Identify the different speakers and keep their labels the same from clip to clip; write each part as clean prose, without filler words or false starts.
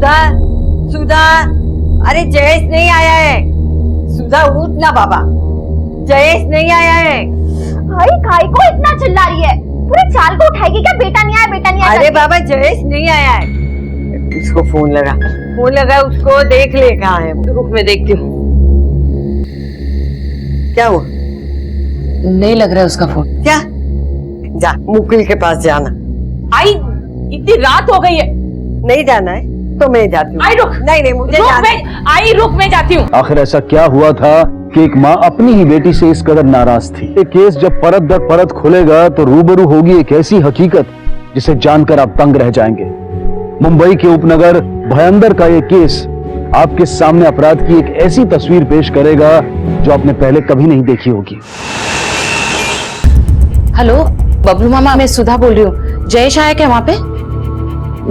Speaker 1: सुधा, सुधा, अरे जयेश नहीं आया है। सुधा उठ ना बाबा, जयेश नहीं आया है।
Speaker 2: भाई खाई को इतना चिल्ला रही है, पूरे चाल को उठाएगी क्या? बेटा नहीं आया, बेटा नहीं आया।
Speaker 1: अरे बाबा जयेश नहीं आया है। उसको फोन लगा उसको, देख ले कहाँ है। रुक मैं देखती हूँ। क्या हुआ?
Speaker 3: नहीं लग रहा है उसका फोन।
Speaker 1: क्या? जा मुकुल के पास जाना।
Speaker 3: आई, इतनी रात हो गई है।
Speaker 1: नहीं जाना है तो मैं जाती हूँ।
Speaker 3: आई रुक।
Speaker 1: नहीं मुझे जाना है।
Speaker 3: आई रुक, मैं जाती हूँ।
Speaker 4: आखिर ऐसा क्या हुआ था कि एक माँ अपनी ही बेटी से इस कदर नाराज थी? ये केस जब परत दर परत खुलेगा तो रूबरू होगी एक ऐसी हकीकत जिसे जानकर आप दंग रह जाएंगे। मुंबई के उपनगर भयंदर का ये केस आपके सामने अपराध की एक ऐसी तस्वीर पेश करेगा जो आपने पहले कभी नहीं देखी होगी।
Speaker 3: हेलो बबलू मामा, मैं सुधा बोल रही हूँ। जयेश आया क्या वहां पे?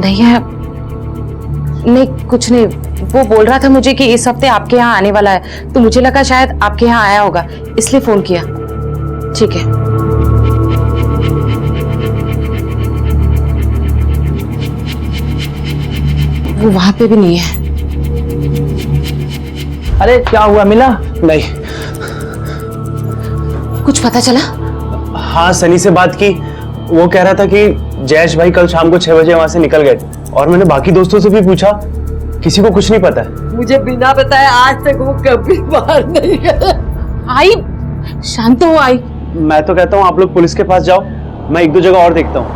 Speaker 3: नहीं है। नहीं कुछ नहीं, वो बोल रहा था मुझे कि इस हफ्ते आपके यहाँ आने वाला है, तो मुझे लगा शायद आपके यहाँ आया होगा, इसलिए फोन किया। ठीक है। वो वहां पे भी नहीं है।
Speaker 5: अरे क्या हुआ, मिला? नहीं।
Speaker 3: कुछ पता चला?
Speaker 5: हाँ, सनी से बात की। वो कह रहा था कि जयेश भाई कल शाम को 6 बजे वहां से निकल गए थे, और मैंने बाकी दोस्तों से भी पूछा, किसी को कुछ नहीं पता है।
Speaker 1: मुझे बिना बताए आज तक वो कभी बाहर नहीं गया।
Speaker 3: आई शांत हो। आई,
Speaker 5: मैं तो कहता हूँ आप लोग पुलिस के पास जाओ, मैं 1-2 जगह और देखता हूँ।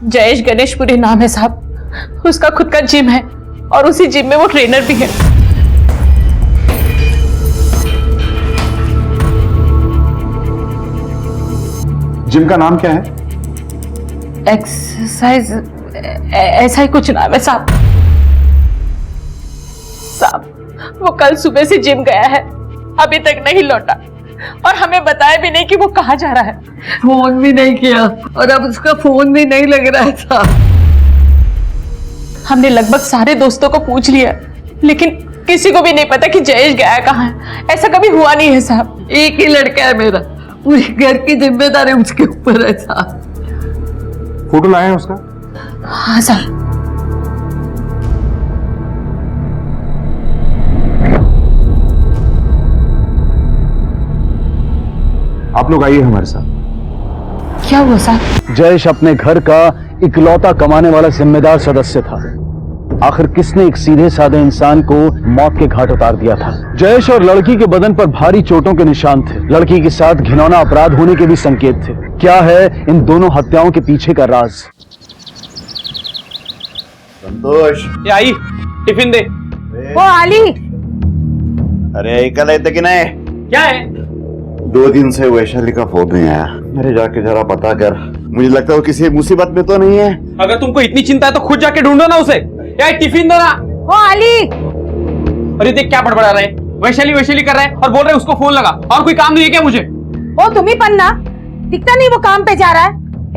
Speaker 3: जयेश गणेशपुरी नाम है साहब, उसका खुद का जिम है और उसी जिम में वो ट्रेनर भी है।
Speaker 6: जिम का नाम क्या है?
Speaker 3: एक्सरसाइज ऐसा ही कुछ नाम है साहब। साहब वो कल सुबह से जिम गया है, अभी तक नहीं लौटा, और हमें बताया भी नहीं कि वो कहाँ जा रहा है।
Speaker 1: फोन भी नहीं किया और अब उसका फोन भी नहीं लग रहा था।
Speaker 3: हमने लगभग सारे दोस्तों को पूछ लिया, लेकिन किसी को भी नहीं पता कि जयेश गया कहाँ है। ऐसा कभी हुआ नहीं है साहब।
Speaker 1: एक ही लड़का है मेरा, पूरी घर की जिम्मेदारी उसके ऊपर है साहब।
Speaker 6: फोटो लाए हैं उसका?
Speaker 3: हाँ साहब।
Speaker 6: आप लोग आइए हमारे साथ।
Speaker 3: क्या हुआ साहब?
Speaker 4: जयेश अपने घर का इकलौता कमाने वाला जिम्मेदार सदस्य था। आखिर किसने एक सीधे साधे इंसान को मौत के घाट उतार दिया था? जयेश और लड़की के बदन पर भारी चोटों के निशान थे। लड़की के साथ घिनौना अपराध होने के भी संकेत थे। क्या है इन दोनों हत्याओं के पीछे का राज?
Speaker 7: संतोष,
Speaker 5: ये आई, टिफिन दे।
Speaker 1: वो आली,
Speaker 7: अरे कल आए थे कि नहीं?
Speaker 5: क्या है?
Speaker 7: 2 दिन से वैशाली का फोन नहीं आया। मेरे जाके जरा पता कर, मुझे लगता है वो किसी मुसीबत में तो नहीं है।
Speaker 5: अगर तुमको इतनी चिंता है तो खुद जाके ढूंढो ना उसे। यार टिफिन दो ना।
Speaker 1: वो आली।
Speaker 5: अरे देख क्या बड़बड़ा रहे, वैशाली वैशाली कर रहे हैं और बोल रहे उसको फोन लगा। और कोई काम नहीं है क्या मुझे?
Speaker 2: ओ तुम ही पन्ना, दिखता नहीं वो काम पे जा रहा है।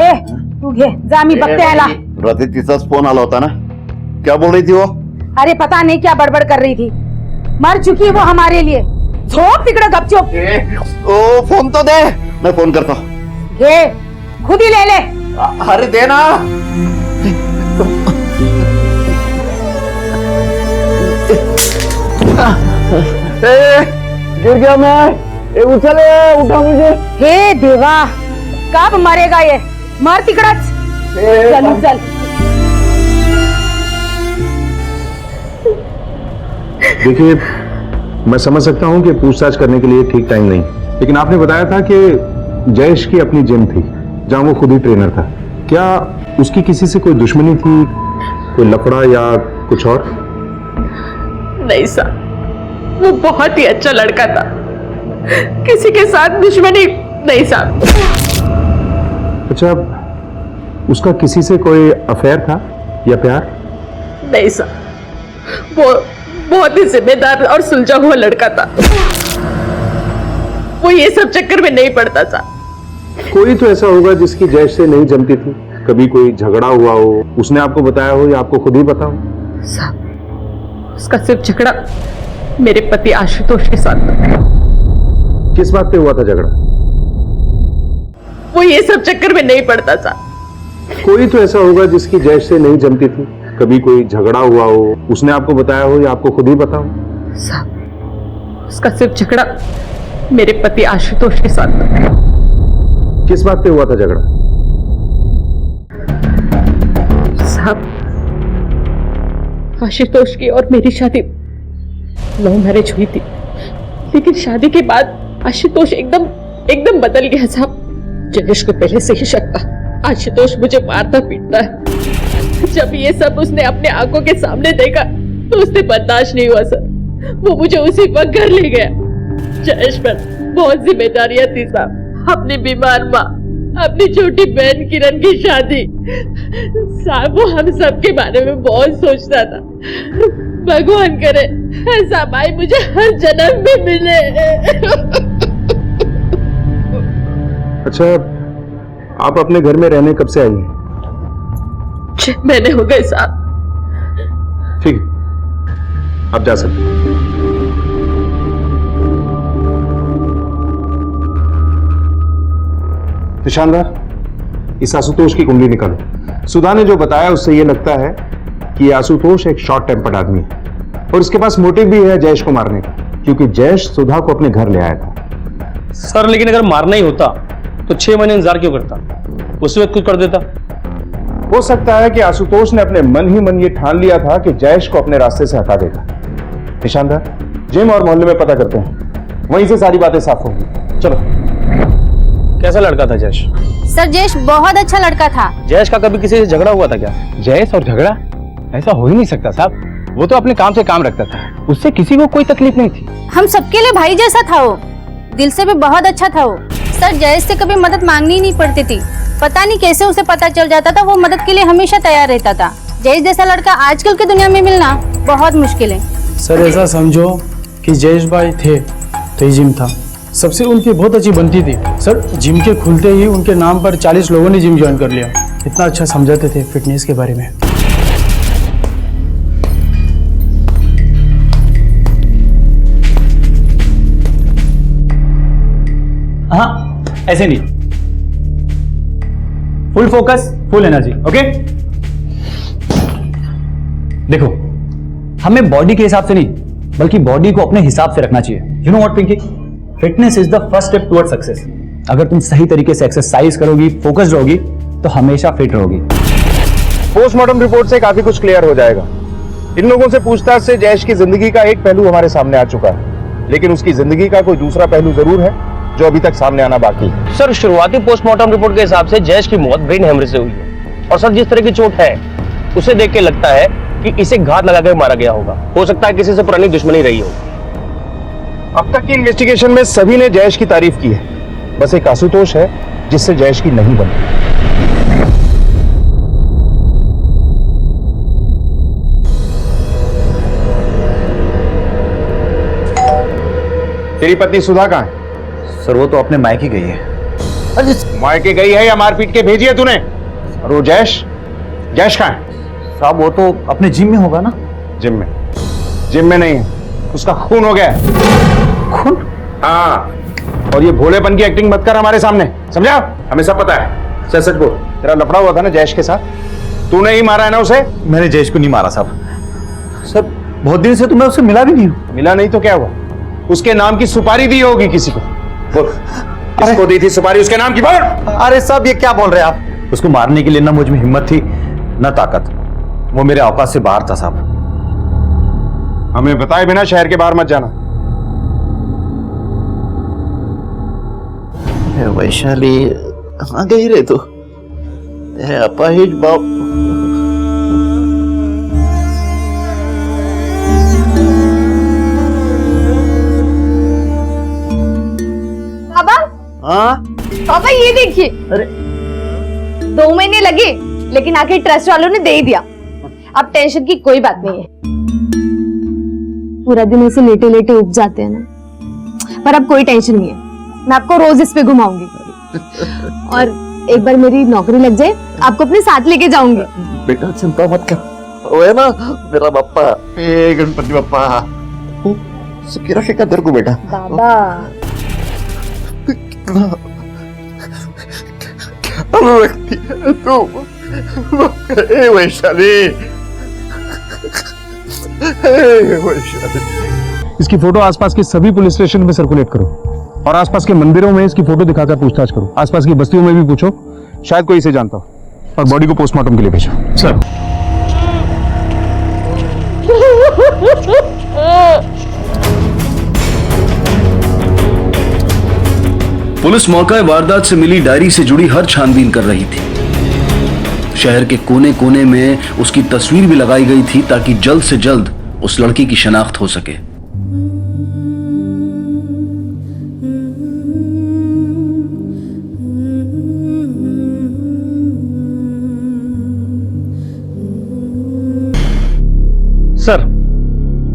Speaker 2: ए तू घे जामी बकते आला।
Speaker 7: रात्री तिचाच फोन आला होता ना, क्या बोल रही थी वो?
Speaker 2: अरे पता नहीं क्या बड़बड़ कर रही थी। मर चुकी है वो हमारे लिए। झोंक तिकड़ा गपचुप।
Speaker 7: ओ फोन तो दे, मैं फोन करता हूँ।
Speaker 2: घे खुद ही ले ले।
Speaker 7: अरे देना।
Speaker 5: गिर गया मैं, उछले उठा मुझे।
Speaker 2: हे देवा, कब मरेगा ये? मर तिकड़ा। चल चल।
Speaker 6: देखिए, मैं समझ सकता हूं कि पूछताछ करने के लिए ठीक टाइम नहीं, लेकिन आपने बताया था कि जयेश की अपनी जिम थी जहां वो खुद ही ट्रेनर था। क्या उसकी किसी से कोई दुश्मनी थी, कोई लफड़ा या कुछ और?
Speaker 3: नहीं साहब, वो बहुत ही अच्छा लड़का था, किसी के साथ दुश्मनी नहीं साहब।
Speaker 6: अच्छा, उसका किसी से कोई अफेयर था या प्यार?
Speaker 3: नहीं साहब, वो बहुत ही जिम्मेदार और सुलझा हुआ लड़का था। वो ये सब चक्कर में नहीं पड़ता था।
Speaker 6: कोई तो ऐसा होगा जिसकी जयेश से नहीं जमती थी, कभी कोई झगड़ा हुआ हो, उसने आपको बताया हो या आपको खुद ही पता हो?
Speaker 3: साहब, उसका सिर्फ झगड़ा मेरे पति आशुतोष के साथ था।
Speaker 6: किस बात पे हुआ था झगड़ा?
Speaker 3: वो ये सब चक्कर में नहीं पड़ता था।
Speaker 6: कोई तो ऐसा होगा जिसकी जयेश से नहीं जमती थी, कभी कोई झगड़ा हुआ हो, उसने आपको बताया हो या आपको खुद ही पता हो।
Speaker 3: साहब उसका सिर्फ झगड़ा मेरे पति आशुतोष के साथ था।
Speaker 6: किस बात पे हुआ था झगड़ा?
Speaker 3: साहब आशुतोष की और मेरी शादी लव मैरिज हुई थी, लेकिन शादी के बाद आशुतोष एकदम बदल गया साहब। जयेश को पहले से ही शक था आशुतोष मुझे मारता पीटता है। जब ये सब उसने अपने आंखों के सामने देखा तो उसने बर्दाश्त नहीं हुआ सर, वो मुझे उसी वक्त घर ले गया। जयेश पर बहुत जिम्मेदारियां थी साहब, अपनी बीमार माँ, अपनी छोटी बहन किरण की शादी। साहब वो हम सब के बारे में बहुत सोचता था। भगवान करे ऐसा भाई मुझे हर जन्म में मिले।
Speaker 6: अच्छा, आप अपने घर में रहने कब से आई हैं?
Speaker 3: 6 महीने हो गए साहब।
Speaker 6: ठीक है, आप जा सकते हैं। निशानदार, इस आशुतोष की कुंडली निकालो। सुधा ने जो बताया उससे यह लगता है कि आशुतोष एक शॉर्ट टेम्पर्ड आदमी है और उसके पास मोटिव भी है जयेश को मारने का, क्योंकि जयेश सुधा को अपने घर ले आया था।
Speaker 8: सर लेकिन अगर मारना ही होता तो 6 महीने इंतजार क्यों करता, उसी वक्त कुछ कर देता।
Speaker 6: हो सकता है कि आशुतोष ने अपने मन ही मन ये ठान लिया था कि जयेश को अपने रास्ते से हटा देगा। निशानदार, जिम और मोहल्ले में पता करते हैं, वहीं से सारी बातें साफ होंगी। चलो।
Speaker 8: कैसा लड़का था जयेश?
Speaker 9: सर जयेश बहुत अच्छा लड़का था।
Speaker 8: जयेश का कभी किसी से झगड़ा हुआ था क्या?
Speaker 10: जयेश और झगड़ा ऐसा हो ही नहीं सकता साहब, वो तो अपने काम से काम रखता था, उससे किसी को कोई तकलीफ नहीं थी।
Speaker 9: हम सबके लिए भाई जैसा था वो, दिल से भी बहुत अच्छा था वो। सर जयेश से कभी मदद मांगनी ही नहीं पड़ती थी, पता नहीं कैसे उसे पता चल जाता था, वो मदद के लिए हमेशा तैयार रहता था। जयेश जैसा लड़का आजकल की दुनिया में मिलना बहुत मुश्किल है।
Speaker 11: सर ऐसा समझो कि जयेश भाई थे तो जिम था, सबसे उनकी बहुत अच्छी बनती थी। सर जिम के खुलते ही उनके नाम पर 40 लोगों ने जिम ज्वाइन कर लिया, इतना अच्छा समझाते थे फिटनेस के बारे में।
Speaker 10: हाँ ऐसे नहीं, full focus full energy. Okay देखो, हमें बॉडी के हिसाब से नहीं बल्कि बॉडी को अपने हिसाब से रखना चाहिए। You know what Pinky, fitness is the first step toward success. अगर तुम सही तरीके से एक्सरसाइज करोगी, फोकस्ड रहोगी तो हमेशा फिट रहोगी।
Speaker 6: पोस्टमार्टम रिपोर्ट से काफी कुछ क्लियर हो जाएगा। इन लोगों से पूछताछ से जयेश की जिंदगी का एक पहलू हमारे सामने आ चुका है, लेकिन उसकी जिंदगी का कोई दूसरा पहलू जरूर है जो अभी तक सामने आना बाकी है।
Speaker 8: सर शुरुआती पोस्टमार्टम रिपोर्ट के हिसाब से जयेश की मौत ब्रेन हेमरेज से हुई है, और सर जिस तरह की चोट है उसे देख के लगता है कि इसे घात लगाकर मारा गया होगा। हो सकता है किसी से पुरानी दुश्मनी रही हो।
Speaker 6: अब तक की इन्वेस्टिगेशन में सभी ने जयेश की तारीफ की है, बस एक आशुतोष है जिससे जयेश की नहीं बनी। तेरी पत्नी सुधा कहाँ है?
Speaker 10: सर वो तो अपने मायके गई है।
Speaker 6: मायके गई है या मारपीट के भेजी है तूने? और वो जयेश कहाँ है?
Speaker 10: साहब वो तो अपने जिम में होगा ना।
Speaker 6: जिम में? जिम में नहीं है, उसका खून हो गया है।
Speaker 10: खून?
Speaker 6: हाँ, और ये भोलेपन की एक्टिंग मत कर हमारे सामने, समझा? हमें सब पता है। सच सच बोल, तेरा लफड़ा हुआ था ना जयेश के साथ? तूने ही मारा है ना उसे?
Speaker 10: मैंने जयेश को नहीं मारा साहब। सर बहुत दिन से तो मैं उससे मिला भी नहीं हूँ।
Speaker 6: मिला नहीं तो क्या हुआ? उसके नाम की सुपारी दी होगी किसी को। बोल, किसको दी थी सुपारी उसके नाम की? बोल।
Speaker 10: अरे साहब ये क्या बोल रहे हैं आप? उसको मारने के लिए ना मुझ में हिम्मत थी ना ताकत, वो मेरे औकात से बाहर था साहब।
Speaker 6: हमें बताए बिना शहर के बाहर मत जाना।
Speaker 7: वैशाली कहाँ गई रे तू? तेरे अपाहिज बाप।
Speaker 2: पापा,
Speaker 7: हाँ
Speaker 2: पापा ये देखिए।
Speaker 7: अरे
Speaker 2: 2 महीने लगे लेकिन आखिर ट्रस्ट वालों ने दे ही दिया। अब टेंशन की कोई बात नहीं है। पूरा दिन ऐसे लेटे लेटे उब जाते हैं ना, पर अब कोई टेंशन नहीं है। मैं आपको रोज इस पे घुमाऊंगी और एक बार मेरी नौकरी लग जाए आपको अपने साथ लेके जाऊंगी।
Speaker 7: बेटा चिंता मत कर, वो है ना मेरा बाप्पा, हे गणपति बाप्पा, सुखी रखेगा तेरे को बेटा।
Speaker 2: बाबा
Speaker 7: क्या रखती है तू? ए वैशाली, ए वैशाली।
Speaker 6: इसकी फोटो आसपास के सभी पुलिस स्टेशन में सर्कुलेट करो और आसपास के मंदिरों में इसकी फोटो दिखाकर पूछताछ करो। आसपास की बस्तियों में भी पूछो, शायद कोई इसे जानता हो। और बॉडी को पोस्टमार्टम के लिए भेजो। सर।
Speaker 4: पुलिस मौका वारदात से मिली डायरी से जुड़ी हर छानबीन कर रही थी। शहर के कोने कोने में उसकी तस्वीर भी लगाई गई थी ताकि जल्द से जल्द उस लड़की की शनाख्त हो सके।
Speaker 8: सर,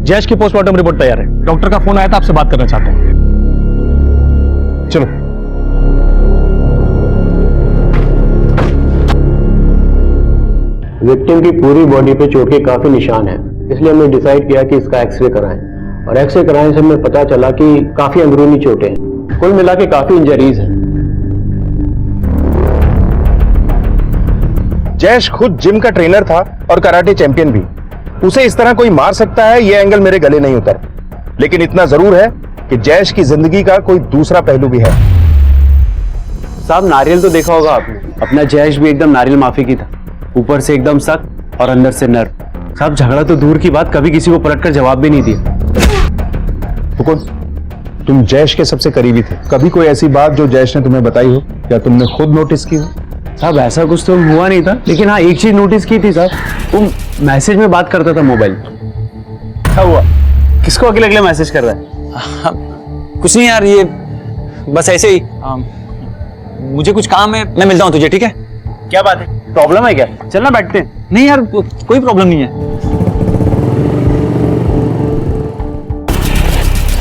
Speaker 8: जैश की पोस्टमार्टम रिपोर्ट तैयार है।
Speaker 6: डॉक्टर का फोन आया था, आपसे बात करना चाहता हूं। चलो।
Speaker 8: विक्टिम की पूरी बॉडी पे चोट के काफी निशान हैं, इसलिए हमने डिसाइड किया कि इसका एक्सरे कराएं। और एक्सरे कराने से हमें पता चला कि काफी अंदरूनी चोटें हैं। कुल मिला के काफी इंजरीज हैं।
Speaker 6: जैश खुद जिम का ट्रेनर था और कराटे चैंपियन भी। उसे इस तरह कोई मार सकता है, यह एंगल मेरे गले नहीं उतर। लेकिन इतना जरूर है कि जैश की जिंदगी का कोई दूसरा पहलू भी है।
Speaker 5: साहब, नारियल तो देखा होगा आपने। अपना जैश भी एकदम नारियल माफी की था, ऊपर से एकदम सख्त और अंदर से नर्म। साहब, झगड़ा तो दूर की बात, कभी किसी को पलटकर जवाब भी नहीं दिया।
Speaker 6: हुकुम, तुम जैश के सबसे करीबी थे। कभी कोई ऐसी बात जो जैश ने तुम्हें बताई हो या तुमने खुद नोटिस की हो?
Speaker 5: साहब, ऐसा कुछ तो हुआ नहीं था, लेकिन हाँ, एक चीज नोटिस की थी साहब, वो मैसेज में बात करता था मोबाइल। क्या हुआ? किसको अकेले अकेले मैसेज कर रहा है?
Speaker 10: कुछ नहीं यार, ये बस ऐसे ही। मुझे कुछ काम है, मैं मिलता हूँ तुझे, ठीक है?
Speaker 5: क्या बात है? प्रॉब्लम है क्या? चलना बैठते हैं।
Speaker 10: नहीं यार, कोई प्रॉब्लम नहीं है।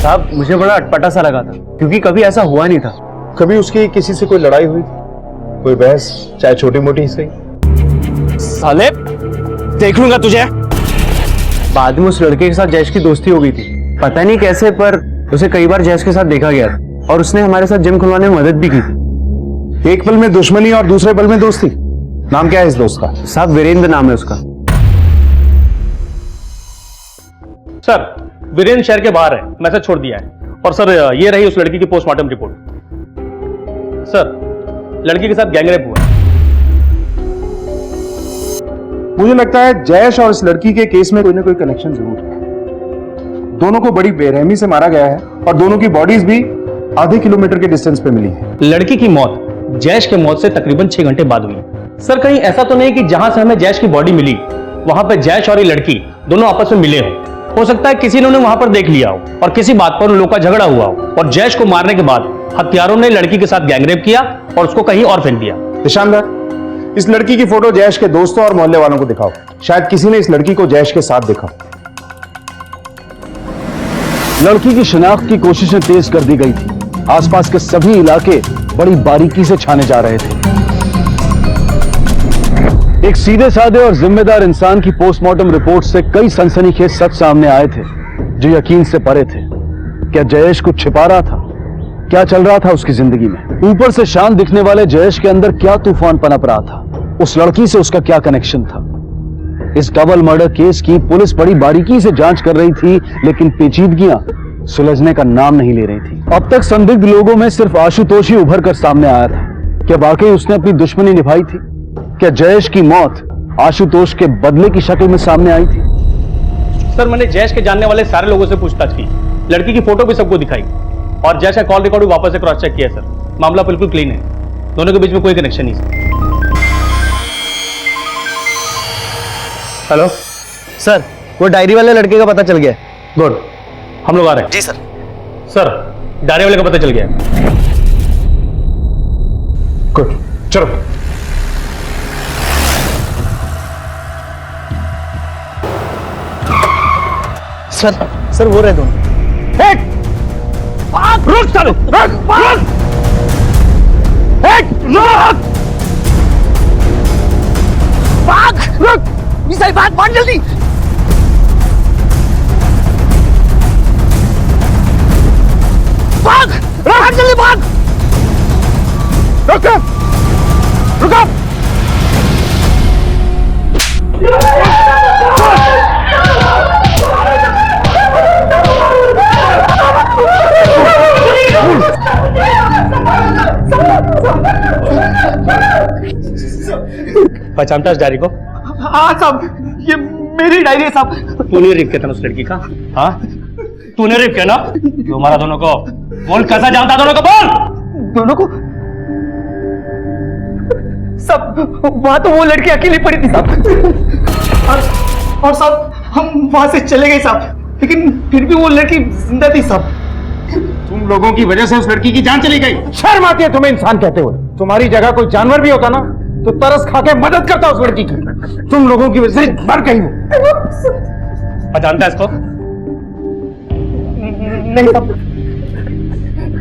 Speaker 5: साहब, मुझे बड़ा अटपटा सा लगा था, क्योंकि कभी ऐसा हुआ नहीं था।
Speaker 6: कभी उसकी किसी से कोई लड़ाई हुई, कोई बहस, चाहे छोटी मोटी ही सही?
Speaker 5: साले, देख लूंगा तुझे। बाद में उस लड़के के साथ जैश की दोस्ती हो गई थी, पता नहीं कैसे, पर उसे कई बार जैश के साथ देखा गया था और उसने हमारे साथ जिम खुलवाने में मदद भी की थी।
Speaker 6: एक पल में दुश्मनी और दूसरे पल में दोस्ती। नाम क्या है इस दोस्त का?
Speaker 5: साहब, वीरेंद्र नाम है उसका।
Speaker 8: सर, वीरेंद्र शहर के बाहर है, मैसेज छोड़ दिया है। और सर, ये रही उस लड़की की पोस्टमार्टम रिपोर्ट। सर, लड़की के साथ गैंगरेप हुआ है।
Speaker 6: मुझे लगता है जैश और इस लड़की के केस में कोई ना कोई कनेक्शन जरूर है। दोनों को बड़ी बेरहमी से मारा गया है और दोनों की बॉडीज भी आधे किलोमीटर के डिस्टेंस पे मिली है।
Speaker 8: लड़की की मौत जैश के मौत से तकरीबन 6 घंटे बाद हुई। सर, कहीं ऐसा तो नहीं कि जहां से हमें जैश की बॉडी मिली वहां पे जैश और ये लड़की दोनों आपस में मिले हो सकता है किसी ने उन्हें वहां पर देख लिया हो और किसी बात पर उन लोगों का झगड़ा हुआ हो और जैश को मारने के बाद हत्यारों ने लड़की के साथ गैंगरेप किया और उसको कहीं और फेंक दिया।
Speaker 6: निशानदार, इस लड़की की फोटो जैश के दोस्तों और मोहल्ले वालों को दिखाओ। शायद किसी ने इस लड़की को जैश के साथ देखा।
Speaker 4: लड़की की शिनाख्त की कोशिशें तेज कर दी गई थी। आसपास के सभी इलाके बड़ी बारीकी से छाने जा रहे थे। एक सीधे साधे और जिम्मेदार इंसान की पोस्टमार्टम रिपोर्ट से कई सनसनीखेज सच सामने आए थे जो यकीन से परे थे। क्या जयेश कुछ छिपा रहा था? क्या चल रहा था उसकी जिंदगी में? ऊपर से शांत दिखने वाले जयेश के अंदर क्या तूफान पनप रहा था? उस लड़की से उसका क्या कनेक्शन था? इस डबल मर्डर केस की पुलिस बड़ी बारीकी से जांच कर रही थी, लेकिन पेचीदगियां सुलझने का नाम नहीं ले रही थी। अब तक संदिग्ध लोगों में सिर्फ आशुतोष ही उभर कर सामने आया था। क्या वाकई उसने अपनी दुश्मनी निभाई थी? क्या जयेश की मौत आशुतोष के बदले की शक्ल में सामने आई थी?
Speaker 8: सर, मैंने जयेश के जानने वाले सारे लोगों से पूछताछ की, लड़की की फोटो भी सबको दिखाई और जयेश का कॉल रिकॉर्ड भी वापस से क्रॉस चेक किया। सर, मामला बिल्कुल क्लीन है, दोनों के बीच में कोई कनेक्शन नहीं। हेलो
Speaker 5: सर, वो डायरी वाले लड़के का पता चल गया।
Speaker 8: गुड, हम लोग आ रहे हैं।
Speaker 10: जी सर।
Speaker 8: सर, डायरी वाले का पता चल गया।
Speaker 6: गुड, चलो।
Speaker 5: सर वो रहे दोनों।
Speaker 8: रुक चलो, रुक।
Speaker 10: भाग जल्दी। भाग जल्दी, भाग।
Speaker 6: रुको, रुको।
Speaker 8: पहचानता है इस डायरी को?
Speaker 11: हाँ साहब, ये मेरी डायरी है साहब।
Speaker 8: तूने रेप किया था उस लड़की का? हाँ, तूने रेप किया ना? क्यों मारा दोनों को? बोल, कैसा जानता दोनों को, बोल।
Speaker 11: दोनों को सब, वहां तो वो लड़की अकेली पड़ी थी साहब। और साहब हम वहां से चले गए साहब, लेकिन फिर भी वो लड़की जिंदा थी साहब।
Speaker 6: तुम लोगों की वजह से उस लड़की की जान चली गई। शर्म आती है तुम्हें इंसान कहते हुए? तुम्हारी जगह कोई जानवर भी होता ना तो तरस खा के मदद करता उस लड़की की। तुम लोगों की वजह से मर गई वो।
Speaker 8: पहचानता है इसको?
Speaker 11: नहीं साहब।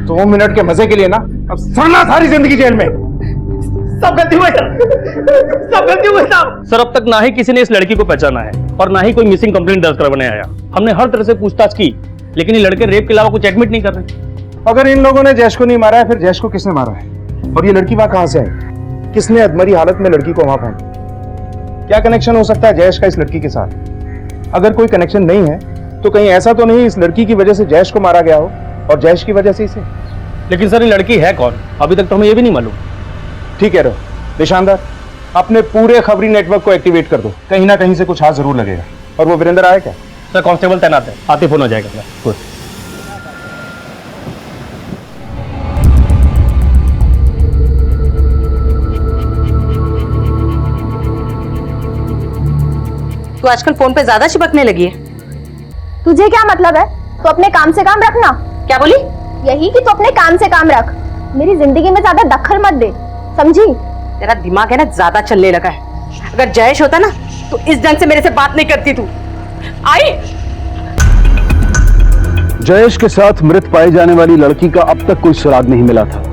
Speaker 6: 2 मिनट के मजे के लिए ना अब सड़ना सारी जिंदगी जेल में।
Speaker 11: सब गलती हुई साहब, सब गलती हुई साहब।
Speaker 8: सर, अब तक ना ही किसी ने इस लड़की को पहचाना है और ना ही कोई मिसिंग कंप्लेंट दर्ज करवाने आया। हमने हर तरह से पूछताछ की, लेकिन ये लड़के रेप के अलावा कुछ एडमिट नहीं कर रहे।
Speaker 6: अगर इन लोगों ने जैश को नहीं मारा है, फिर जैश को किसने मारा है? और ये लड़की वहां कहां से आई? किसने अधमरी हालत में लड़की को वहां फेंका? क्या कनेक्शन हो सकता है जैश का इस लड़की के साथ? अगर कोई कनेक्शन नहीं है तो कहीं ऐसा तो नहीं इस लड़की की वजह से जैश को मारा गया हो और जैश की वजह से इसे?
Speaker 8: लेकिन सर, ये लड़की है कौन? अभी तक तो हमें ये भी नहीं मालूम।
Speaker 6: ठीक है, रहो निशानदार, अपने पूरे खबरी नेटवर्क को एक्टिवेट कर दो। कहीं ना कहीं से कुछ हाथ जरूर लगेगा। और वो वीरेंद्र आया क्या?
Speaker 8: सर, कांस्टेबल तैनात है, आते फोन हो जाएगा। गुड।
Speaker 3: तू आजकल फोन पे ज्यादा चिपकने लगी है।
Speaker 2: तुझे क्या मतलब है? तो अपने काम से काम रखना।
Speaker 3: क्या बोली?
Speaker 2: यही कि तू अपने काम से काम रख, मेरी जिंदगी में ज्यादा दखल मत दे, समझी?
Speaker 3: तेरा दिमाग है ना ज्यादा चलने लगा है। अगर जयेश होता ना तो इस ढंग से मेरे से बात नहीं करती तू। आई
Speaker 4: जयेश के साथ मृत पाई जाने वाली लड़की का अब तक कोई सुराग नहीं मिला था।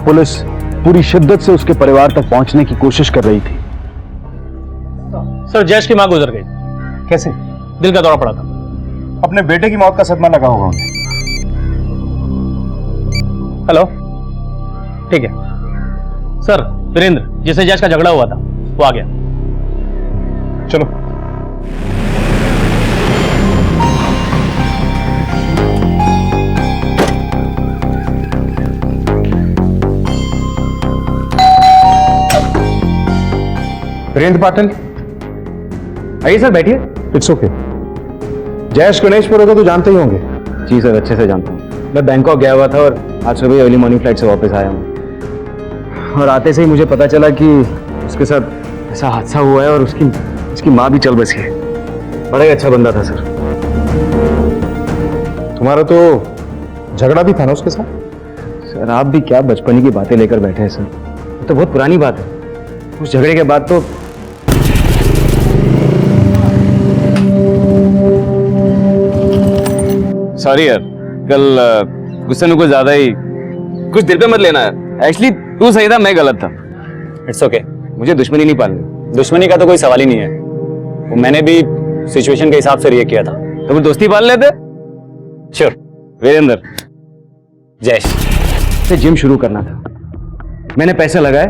Speaker 4: पुलिस पूरी शिद्दत से उसके परिवार तक पहुंचने की कोशिश कर रही थी।
Speaker 8: सर, जयेश की मां गुजर गई।
Speaker 6: कैसे?
Speaker 8: दिल का दौरा पड़ा था।
Speaker 6: अपने बेटे की मौत का सदमा लगा होगा उन्हें।
Speaker 8: हेलो, ठीक है सर। वीरेंद्र, जिससे जयेश का झगड़ा हुआ था, वो आ गया।
Speaker 6: चलो। वीरेंद्र पाटिल,
Speaker 10: आइए सर, बैठिए।
Speaker 6: It's okay. जयेश गणेशपुर को तो जानते ही होंगे।
Speaker 10: जी सर, अच्छे से जानता हूँ। मैं बैंकॉक गया हुआ था और आज सुबह अर्ली मॉर्निंग फ्लाइट से वापस आया हूँ। और आते से ही मुझे पता चला कि उसके साथ ऐसा हादसा हुआ है और उसकी माँ भी चल बसी है। बड़ा ही अच्छा बंदा था सर।
Speaker 6: तुम्हारा तो झगड़ा भी था ना उसके साथ?
Speaker 10: सर, आप भी क्या बचपन की बातें लेकर बैठे हैं सर। ये तो बहुत पुरानी बात है। उस झगड़े के बाद तो
Speaker 5: सॉरी यार, कल गुस्से में कुछ ज्यादा ही। कुछ दिल पे मत लेना यार। एक्चुअली तू सही था, मैं गलत था।
Speaker 10: It's okay. मुझे दुश्मनी नहीं पालनी। दुश्मनी का तो कोई सवाल ही नहीं है। वो मैंने भी सिचुएशन के हिसाब से रिएक्ट किया था।
Speaker 5: तो फिर दोस्ती पाल लेते।
Speaker 10: श्योर।
Speaker 5: वीरेंद्र,
Speaker 10: जयेश से जिम शुरू करना था। मैंने पैसे लगाए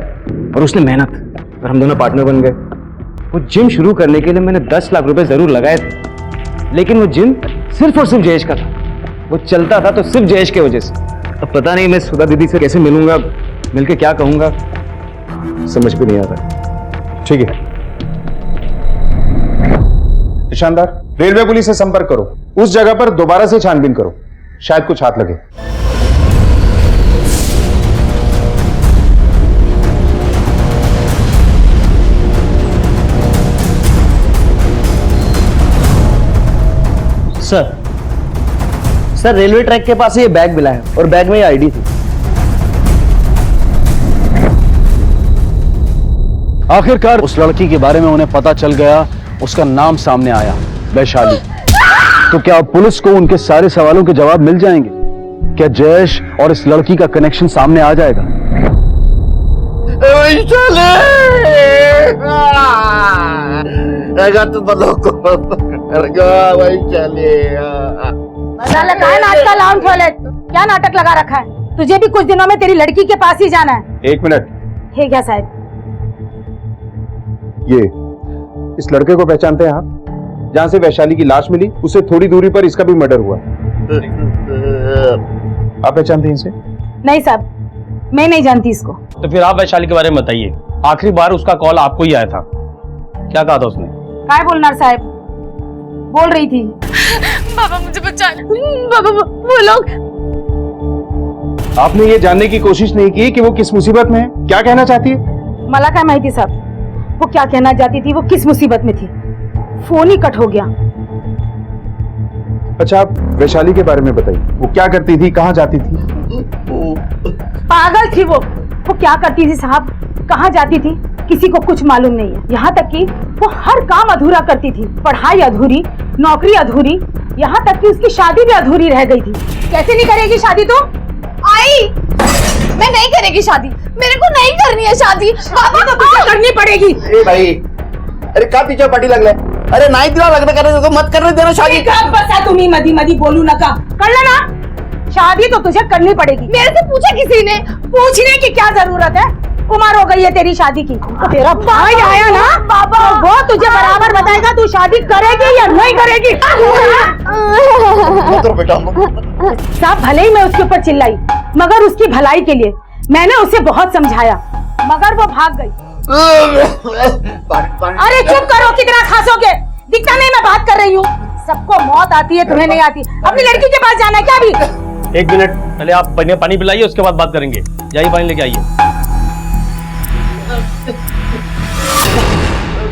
Speaker 10: और उसने मेहनत, और हम दोनों पार्टनर बन गए। वो जिम शुरू करने के लिए मैंने 10 लाख रुपए जरूर लगाए थे, लेकिन वो जिम सिर्फ और सिर्फ जयेश का था। वो चलता था तो सिर्फ जयेश की वजह से। अब पता नहीं मैं सुधा दीदी से कैसे मिलूंगा, मिलके क्या कहूंगा, समझ भी नहीं आता।
Speaker 6: ठीक है निशानदार, रेलवे पुलिस से संपर्क करो। उस जगह पर दोबारा से छानबीन करो, शायद कुछ हाथ लगे।
Speaker 5: सर रेलवे ट्रैक के पास ये बैग मिला है और बैग में ये आईडी थी।
Speaker 4: आखिरकार उस लड़की के बारे में उन्हें पता चल गया। उसका नाम सामने आया, वैशाली। तो क्या पुलिस को उनके सारे सवालों के जवाब मिल जाएंगे? क्या जयेश और इस लड़की का कनेक्शन सामने आ जाएगा?
Speaker 9: नाटक लाउंज वाले क्या नाटक लगा रखा है? तुझे भी कुछ दिनों में तेरी लड़की के पास ही जाना है।
Speaker 6: 1 मिनट।
Speaker 9: ठीक है साहब।
Speaker 6: ये इस लड़के को पहचानते हैं आप? जहां से वैशाली की लाश मिली उससे थोड़ी दूरी पर इसका भी मर्डर हुआ। आप पहचानते हैं इसे?
Speaker 9: नहीं साहब, मैं नहीं जानती इसको।
Speaker 8: तो फिर आप वैशाली के बारे में बताइए। आखिरी बार उसका कॉल आपको ही आया था, क्या कहा था उसने?
Speaker 9: काय बोलणार साहेब, बोल रही थी
Speaker 2: बाबा मुझे बचा, बाबा वो लोग।
Speaker 6: आपने ये जानने की कोशिश नहीं की कि वो किस मुसीबत में है, क्या कहना चाहती है?
Speaker 9: मला काय माहिती साहब, वो क्या कहना चाहती थी, वो किस मुसीबत में थी। फोन ही कट हो गया।
Speaker 6: अच्छा, आप वैशाली के बारे में बताइए, वो क्या करती थी, कहाँ जाती थी?
Speaker 9: पागल थी वो क्या करती थी साहब, कहाँ जाती थी, किसी को कुछ मालूम नहीं है। यहाँ तक कि वो हर काम अधूरा करती थी, पढ़ाई अधूरी, नौकरी अधूरी, यहाँ तक कि उसकी शादी भी अधूरी रह गई थी। कैसे नहीं करेगी शादी तो?
Speaker 2: आई, मैं नहीं करेगी शादी, मेरे को नहीं करनी है शादी। बाबा
Speaker 9: तो तुझे करनी पड़ेगी।
Speaker 7: अरे भाई, अरे का तिच्या पाठी लागलाय? अरे नाही तिला लग्न करायचं तो मत करने देना शादी।
Speaker 9: बसा तुम्ही मधी मधी बोलू नका, कळलं ना? शादी तो तुझे करनी पड़ेगी। मेरे से पूछा किसी ने? पूछने की क्या जरूरत है, उम्र हो गई है तेरी शादी की। तो तेरा भाई आया ना बाबा, वो तुझे बराबर बताएगा तू शादी करेगी या नहीं करेगी।
Speaker 7: मत रो बेटा।
Speaker 9: साहब भले ही मैं उसके ऊपर चिल्लाई, मगर उसकी भलाई के लिए मैंने उसे बहुत समझाया, मगर वो भाग गई। अरे चुप करो, कितना खासोगे, दिखता नहीं मैं बात कर रही हूँ। सबको मौत आती है, तुम्हें नहीं आती। अपनी लड़की के पास जाना है क्या अभी?
Speaker 8: 1 मिनट, पहले आप पानी पिलाइए, उसके बाद बात करेंगे। जाइए पानी लेके आइए।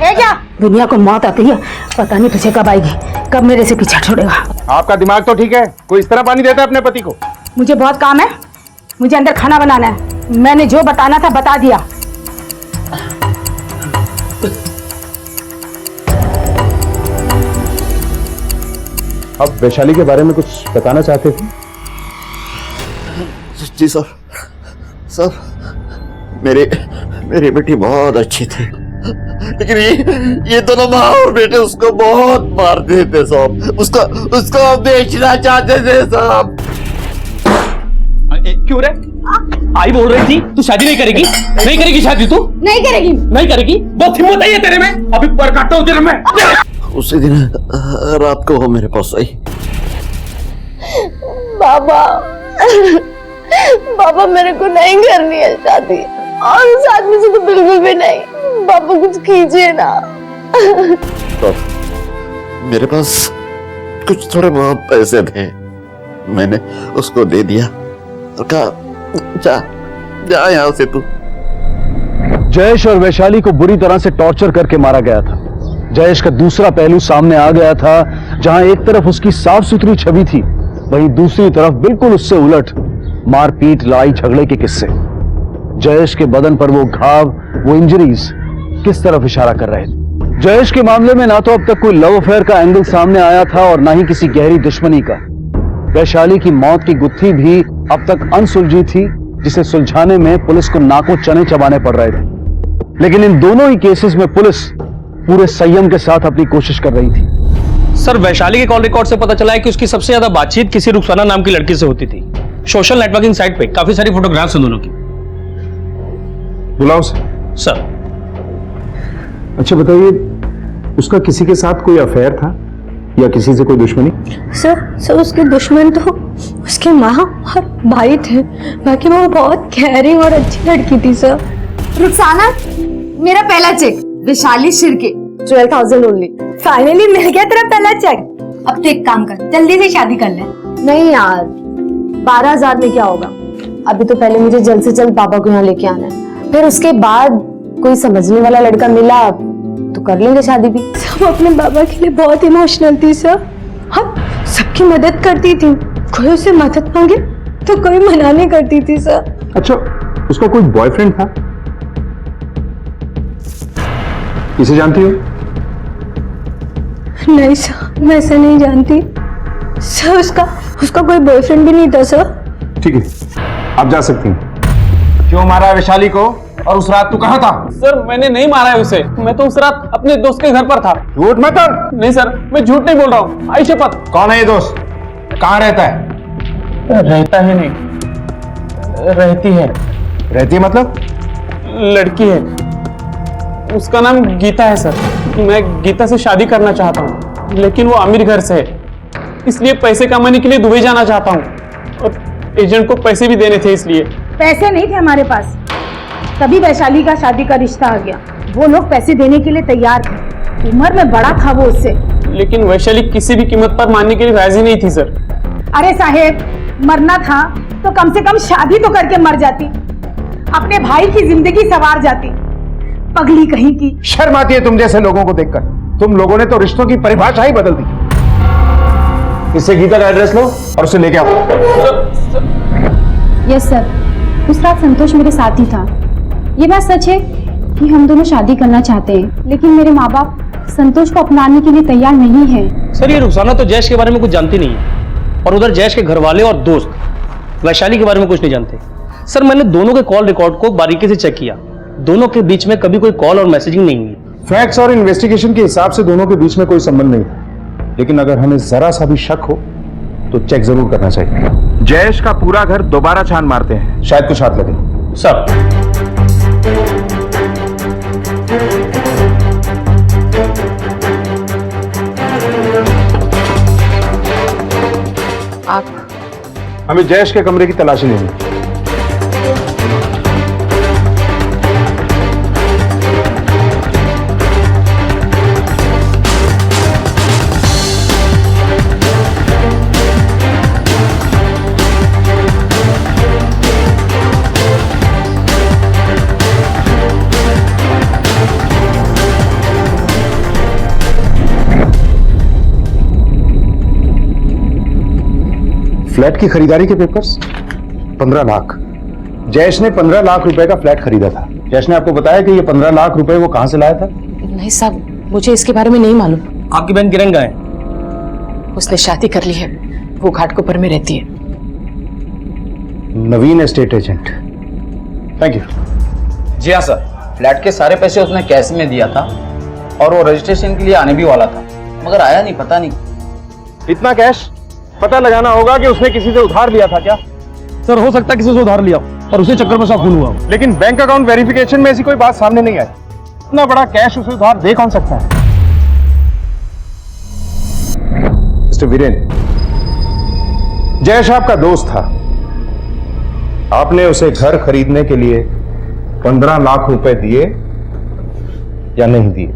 Speaker 9: है क्या? दुनिया को मौत आती है, पता नहीं तुझे कब आएगी, कब मेरे से पीछा छोड़ेगा।
Speaker 6: आपका दिमाग तो ठीक है, कोई इस तरह पानी देता है अपने पति को?
Speaker 9: मुझे बहुत काम है, मुझे अंदर खाना बनाना है। मैंने जो बताना था बता दिया।
Speaker 6: आप वैशाली के बारे में कुछ बताना चाहते थे?
Speaker 7: जी सर, सर मेरी बेटी बहुत अच्छी थी, लेकिन ये दोनों माँ और बेटे उसको बहुत मारते थे साहब, उसको बेचना चाहते थे साहब।
Speaker 8: क्यों रे? आई बोल रही थी तू शादी नहीं करेगी, नहीं करेगी शादी, तू
Speaker 9: नहीं करेगी,
Speaker 8: नहीं करेगी। बहुत हिम्मत है ये तेरे में, अभी पर काटता हूँ तेरे में।
Speaker 7: उसी दिन रात को वो मेरे पास आई।
Speaker 2: बाबा बाबा मेरे को नहीं करनी है शादी, और उस आदमी से तो बिल्कुल भी नहीं। बाबा कुछ कीजिए ना।
Speaker 7: तो मेरे पास कुछ थोड़े बहुत पैसे थे, मैंने उसको दे दिया तो कहा जा यहाँ से तू।
Speaker 4: जयेश और वैशाली को बुरी तरह से टॉर्चर करके मारा गया था। जयेश का दूसरा पहलू सामने आ गया था, जहां एक तरफ उसकी साफ सुथरी छवि थी, वहीं दूसरी तरफ बिल्कुल उससे उलट मारपीट, लड़ाई झगड़े के किस्से। जयेश के बदन पर वो घाव, वो इंजरीज किस तरफ इशारा कर रहे थे? जयेश के मामले में ना तो अब तक कोई लव अफेयर का एंगल सामने आया था और ना ही किसी गहरी दुश्मनी का। वैशाली की मौत की गुत्थी भी अब तक अनसुलझी थी, जिसे सुलझाने में पुलिस को नाकों चने चबाने पड़ रहे थे। लेकिन इन दोनों ही केसेस में पुलिस पूरे संयम के साथ अपनी कोशिश कर रही थी।
Speaker 8: सर, वैशाली के कॉल रिकॉर्ड से पता चला है कि उसकी सबसे ज्यादा बातचीत किसी रुखसाना नाम की लड़की से होती थी। सोशल नेटवर्किंग साइट पे काफी सारी फोटोग्राफ्स हैं दोनों की।
Speaker 6: बुलाओ सर।
Speaker 8: सर,
Speaker 6: अच्छा बताइए, उसका किसी के साथ कोई अफेयर था या किसी से कोई दुश्मनी?
Speaker 2: सर उसके दुश्मन तो उसके माँ और भाई थे, बाकी वो बहुत कैरिंग और अच्छी लड़की थी सर।
Speaker 12: रुखसाना, मेरा पहला cheque Vaishali Shirke
Speaker 2: 12,000 only.
Speaker 9: Finally मिल गया तेरा पहला चेक।
Speaker 12: अब तो एक काम कर, जल्दी से शादी कर ले।
Speaker 2: नहीं यार, 12,000 में क्या होगा? अभी तो पहले मुझे जल्द से जल्द पापा को यहाँ लेके आना है, फिर उसके बाद कोई समझने वाला लड़का मिला तो कर लेंगे शादी भी।
Speaker 9: सब अपने बाबा के लिए बहुत इमोशनल थी सर, हम सबकी मदद करती थी, कोई उसे मदद मांगे तो कोई मना नहीं करती थी सर।
Speaker 6: अच्छा, उसका कोई बॉयफ्रेंड था? इसे जानती हो?
Speaker 9: नहीं सर, मैं ऐसा नहीं जानती सर। उसका कोई बॉयफ्रेंड भी नहीं था सर।
Speaker 6: ठीक है, आप जा सकती हैं। क्यों मारा वैशाली को, और उस रात तू कहाँ था?
Speaker 5: सर, मैंने नहीं मारा है उसे, मैं तो उस रात अपने दोस्त के घर पर था।
Speaker 6: झूठ मत कर।
Speaker 5: नहीं सर, मैं झूठ नहीं बोल रहा हूँ, आई शपथ।
Speaker 6: कौन है ये दोस्त, कहाँ रहता है?
Speaker 5: रहता है नहीं, रहती है।
Speaker 6: रहती है मतलब?
Speaker 5: लड़की है, उसका नाम गीता है सर। मैं गीता से शादी करना चाहता हूँ, लेकिन वो अमीर घर से है, इसलिए पैसे कमाने के लिए दुबई जाना चाहता हूँ, और एजेंट को पैसे भी देने थे, इसलिए।
Speaker 9: पैसे नहीं थे हमारे पास,
Speaker 12: तभी वैशाली का शादी का रिश्ता आ गया। वो लोग पैसे देने के लिए तैयार थे, उम्र में बड़ा था वो उससे।
Speaker 5: लेकिन वैशाली किसी भी कीमत पर मानने के लिए राजी नहीं थी सर।
Speaker 12: अरे साहेब, मरना था तो कम से कम शादी तो करके मर जाती, अपने भाई की जिंदगी संवार जाती। पगली कहीं की।
Speaker 6: शर्म आती है तुम जैसे लोगों को देखकर। तुम लोगों ने तो रिश्तों की परिभाषा ही बदल दी। इससे गीता का एड्रेस लो और उसे लेके आओ।
Speaker 2: यस सर, उस रात संतोष मेरे साथ ही था। ये बात सच है कि हम दोनों शादी करना चाहते हैं, लेकिन मेरे माँ बाप संतोष को अपनाने के लिए तैयार नहीं है।
Speaker 8: सर ये रुखसाना तो जयेश के बारे में कुछ जानती नहीं है, और उधर जयेश के घर वाले और दोस्त वैशाली के बारे में कुछ नहीं जानते। सर मैंने दोनों के कॉल रिकॉर्ड को बारीकी से चेक किया, दोनों के बीच में कभी कोई कॉल और मैसेजिंग नहीं हुई।
Speaker 6: फैक्ट्स और इन्वेस्टिगेशन के हिसाब से दोनों के बीच में कोई संबंध नहीं है, लेकिन अगर हमें जरा सा भी शक हो तो चेक जरूर करना चाहिए। जयेश का पूरा घर दोबारा छान मारते हैं, शायद कुछ हाथ लगे।
Speaker 8: सर
Speaker 3: आप
Speaker 6: हमें जयेश के कमरे की तलाशी लेनी है। फ्लैट की खरीदारी के पेपर्स 15 लाख। जयेश ने 15 लाख रुपए का फ्लैट खरीदा था। जयेश ने आपको बताया कि ये 15 लाख रुपए वो कहां से लाया था?
Speaker 3: नहीं साहब, मुझे इसके बारे में नहीं मालूम।
Speaker 8: आपकी बहन किरण कहाँ है?
Speaker 3: उसने शादी कर ली है, वो घाटकोपर में रहती है।
Speaker 6: नवीन एस्टेट एजेंट, थैंक यू।
Speaker 10: जी हाँ सर, फ्लैट के सारे पैसे उसने कैश में दिया था और वो रजिस्ट्रेशन के लिए आने भी वाला था, मगर आया नहीं, पता नहीं।
Speaker 6: इतना कैश? पता लगाना होगा कि उसने किसी से उधार लिया था क्या?
Speaker 8: सर हो सकता है किसी से उधार लिया और उसी चक्कर में सब खून हुआ।
Speaker 6: लेकिन बैंक अकाउंट वेरिफिकेशन में ऐसी कोई बात सामने नहीं आई। इतना बड़ा कैश उसे उधार दे कौन सकता है? मिस्टर वीरेन, जयेश आपका दोस्त था। आपने उसे घर खरीदने के लिए 15 लाख रुपए दिए या नहीं दिए?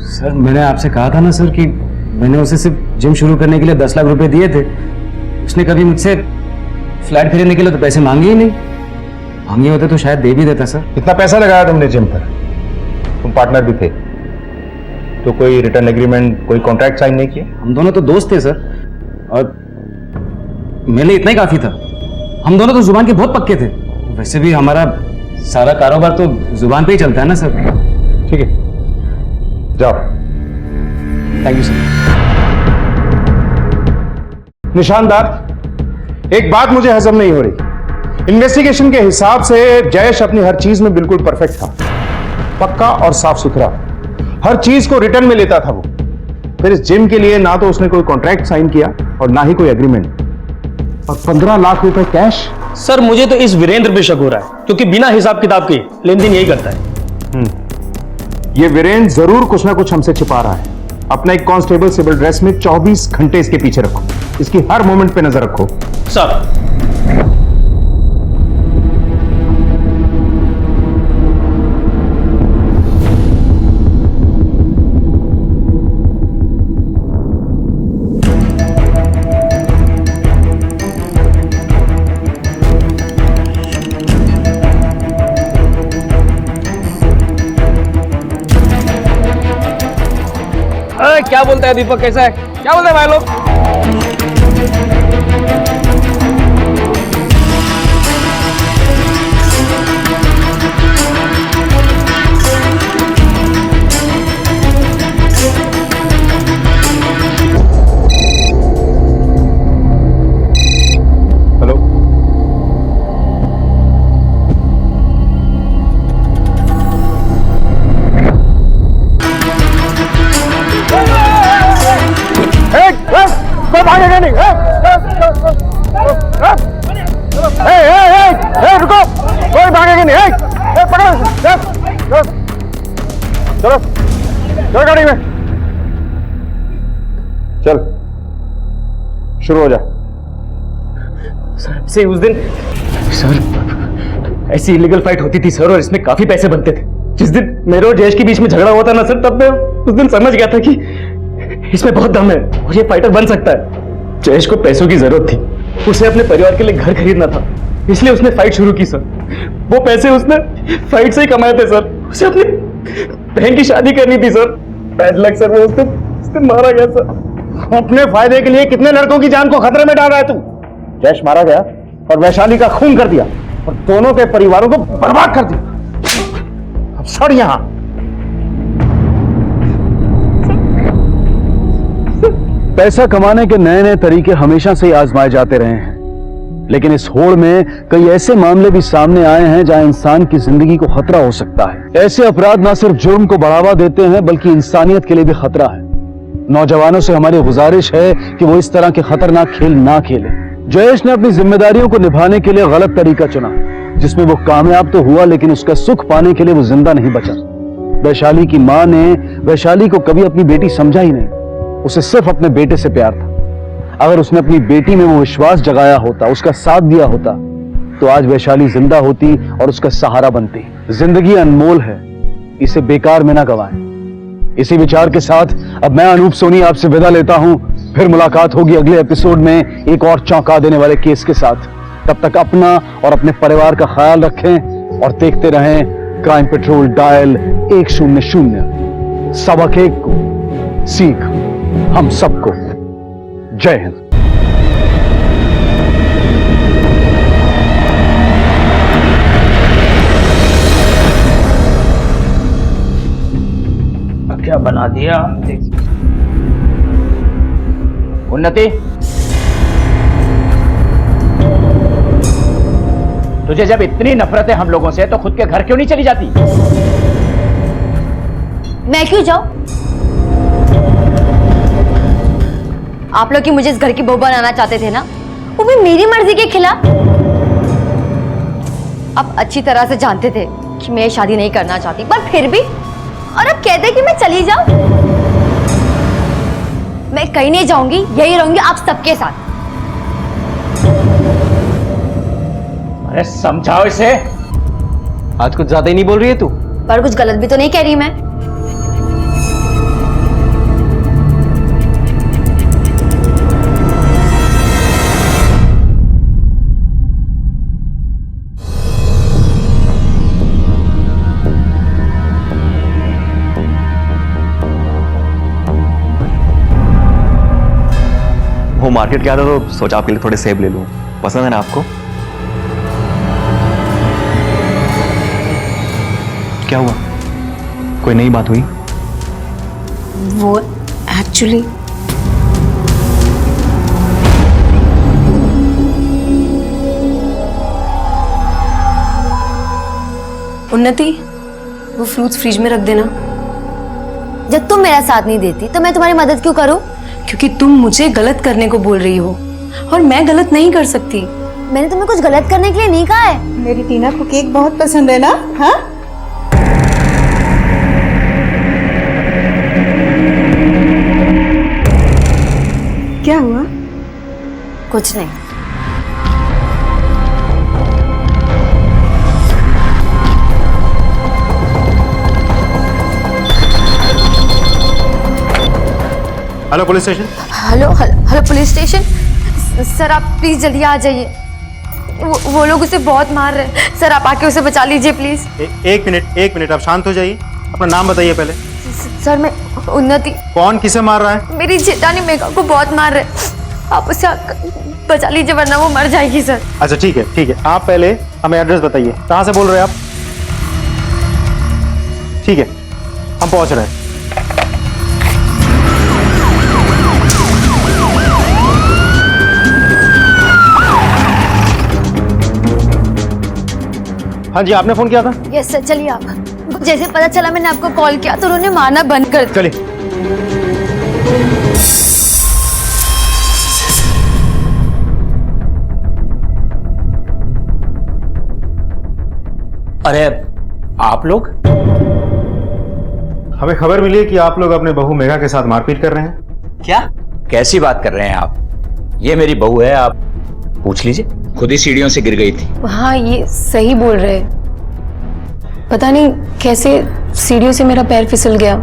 Speaker 10: सर मैंने आपसे कहा था ना सर कि मैंने उसे सिर्फ जिम शुरू करने के लिए 10 लाख रुपए दिए थे। उसने कभी मुझसे फ्लैट खरीदने के लिए तो पैसे मांगे ही नहीं। मांगे होते तो शायद दे भी देता सर।
Speaker 6: कितना पैसा लगाया तुमने जिम पर? तुम पार्टनर भी थे, तो कोई रिटर्न एग्रीमेंट, कोई कॉन्ट्रैक्ट साइन नहीं किया?
Speaker 10: हम दोनों तो दोस्त थे सर, और मेरे लिए इतना ही काफी था। हम दोनों तो जुबान के बहुत पक्के थे। वैसे भी हमारा सारा कारोबार तो जुबान पे ही चलता है ना सर।
Speaker 6: ठीक है, जाओ।
Speaker 10: Thank you sir.
Speaker 6: निशानदार, एक बात मुझे हजम नहीं हो रही। इन्वेस्टिगेशन के हिसाब से जयेश अपनी हर चीज में बिल्कुल परफेक्ट था, पक्का और साफ सुथरा। हर चीज को रिटर्न में लेता था वो। फिर इस जिम के लिए ना तो उसने कोई कॉन्ट्रैक्ट साइन किया और ना ही कोई एग्रीमेंट, और 15 लाख रुपए कैश।
Speaker 8: सर मुझे तो इस वीरेंद्र पे शक हो रहा है, क्योंकि बिना हिसाब किताब के लेन देन यही करता है।
Speaker 6: ये वीरेंद्र जरूर कुछ ना कुछ हमसे छिपा रहा है। अपना एक कांस्टेबल सिविल ड्रेस में 24 घंटे इसके पीछे रखो, इसकी हर मोमेंट पे नजर रखो।
Speaker 8: सर क्या बोलता है दीपक, कैसा है? क्या बोलते हैं भाई लोग?
Speaker 6: हेलो, कोई भागेगा नहीं। रुको, कोई भागेगा नहीं। पकड़ो, चलो चलो गाड़ी में चल, शुरू हो जा।
Speaker 8: से उस दिन
Speaker 10: सर ऐसी इलीगल फाइट होती थी सर, और इसमें काफी पैसे बनते थे। जिस दिन मेरे और जयेश के बीच में झगड़ा हुआ था ना सर, तब मैं उस दिन समझ गया था कि इसमें बहुत दम है और ये फाइटर बन सकता है। जयेश को पैसों की जरूरत थी, उसे अपने परिवार के लिए घर खरीदना था, इसलिए उसने फाइट शुरू की सर। वो पैसे उसने फाइट से ही कमाए थे सर। उसे अपनी बहन की शादी करनी थी सर। बैड लक सर, वो उसने मारा गया सर।
Speaker 6: अपने फायदे के लिए कितने लड़कों की जान को खतरे में डाल रहा है तू? जयेश मारा गया और वैशाली का खून कर दिया और दोनों के परिवारों को बर्बाद कर दिया। अब सड़ यहां।
Speaker 4: पैसा कमाने के नए नए तरीके हमेशा से ही आजमाए जाते रहे हैं, लेकिन इस होड़ में कई ऐसे मामले भी सामने आए हैं जहां इंसान की जिंदगी को खतरा हो सकता है। ऐसे अपराध न सिर्फ जुर्म को बढ़ावा देते हैं बल्कि इंसानियत के लिए भी खतरा है। नौजवानों से हमारी गुजारिश है कि वो इस तरह के खतरनाक खेल ना खेलें। जयेश ने अपनी जिम्मेदारियों को निभाने के लिए गलत तरीका चुना, जिसमें वो कामयाब तो हुआ लेकिन उसका सुख पाने के लिए वो जिंदा नहीं बचा। वैशाली की मां ने वैशाली को कभी अपनी बेटी समझा ही नहीं, उसे सिर्फ अपने बेटे से प्यार था। अगर उसने अपनी बेटी में वो विश्वास जगाया होता, उसका साथ दिया होता, तो आज वैशाली जिंदा होती और उसका सहारा बनती। जिंदगी अनमोल है, इसे बेकार में ना गवाएं। इसी विचार के साथ अब मैं अनूप सोनी आपसे विदा लेता हूं। फिर मुलाकात होगी अगले एपिसोड में एक और चौंका देने वाले केस के साथ। तब तक अपना और अपने परिवार का ख्याल रखें और देखते रहें क्राइम पेट्रोल डायल 100। सबक एक को सीख हम सबको। जय हिंद।
Speaker 10: क्या बना दिया उन्नति, तुझे जब इतनी नफरत है हम लोगों से तो खुद के घर क्यों नहीं चली जाती?
Speaker 13: मैं क्यों जाऊं? आप लोग की मुझे इस घर की बहू बनाना चाहते थे ना, वो भी मेरी मर्जी के खिलाफ। आप अच्छी तरह से जानते थे कि मैं शादी नहीं करना चाहती, पर फिर भी, और अब कहते कि मैं चली जाऊं। मैं कहीं नहीं जाऊंगी, यही रहूंगी आप सबके साथ।
Speaker 10: अरे समझाओ इसे। आज कुछ ज्यादा ही नहीं बोल रही है तू?
Speaker 13: पर कुछ गलत भी तो नहीं कह रही मैं।
Speaker 5: वो मार्केट गया था तो सोचा आपके लिए थोड़े सेब ले लूं। पसंद है ना आपको? क्या हुआ, कोई नई बात हुई?
Speaker 3: वो एक्चुअली
Speaker 13: उन्नति, वो फ्रूट्स फ्रिज में रख देना। जब तुम मेरा साथ नहीं देती तो मैं तुम्हारी मदद क्यों करूं?
Speaker 2: क्योंकि तुम मुझे गलत करने को बोल रही हो और मैं गलत नहीं कर सकती।
Speaker 13: मैंने तुम्हें कुछ गलत करने के लिए नहीं कहा है।
Speaker 12: मेरी टीना को केक बहुत पसंद है ना? हाँ, क्या हुआ?
Speaker 13: कुछ नहीं।
Speaker 6: Hello police station.
Speaker 13: Hello police station. Sir आप प्लीज जल्दी आ जाइए, वो लोग उसे बहुत मार रहे हैं। सर आप आके उसे बचा लीजिए प्लीज।
Speaker 6: एक मिनट आप शांत हो जाइए। अपना नाम बताइए पहले।
Speaker 13: सर मैं उन्नति।
Speaker 6: कौन किसे मार रहा है?
Speaker 13: मेरी जेठानी मेघा को बहुत मार रहे हैं, आप उसे बचा लीजिए वरना वो मर जाएगी सर।
Speaker 6: अच्छा ठीक है, आप पहले हमें एड्रेस बताइए, कहाँ से बोल रहे हैं आप? ठीक है, हम पहुंच रहे हैं। हाँ जी, आपने फोन किया था?
Speaker 13: यस सर, चलिए आप। जैसे पता चला मैंने आपको कॉल किया तो उन्होंने मारना बंद कर दिया।
Speaker 6: चलिए।
Speaker 10: अरे आप लोग?
Speaker 6: हमें खबर मिली है कि आप लोग अपने बहू मेघा के साथ मारपीट कर रहे हैं।
Speaker 10: क्या? कैसी बात कर रहे हैं आप? ये मेरी बहू है, आप पूछ लीजिए, खुद ही सीढ़ियों से गिर गई थी।
Speaker 2: हाँ ये सही बोल रहे, पता नहीं कैसे सीढ़ियों से मेरा पैर फिसल गया।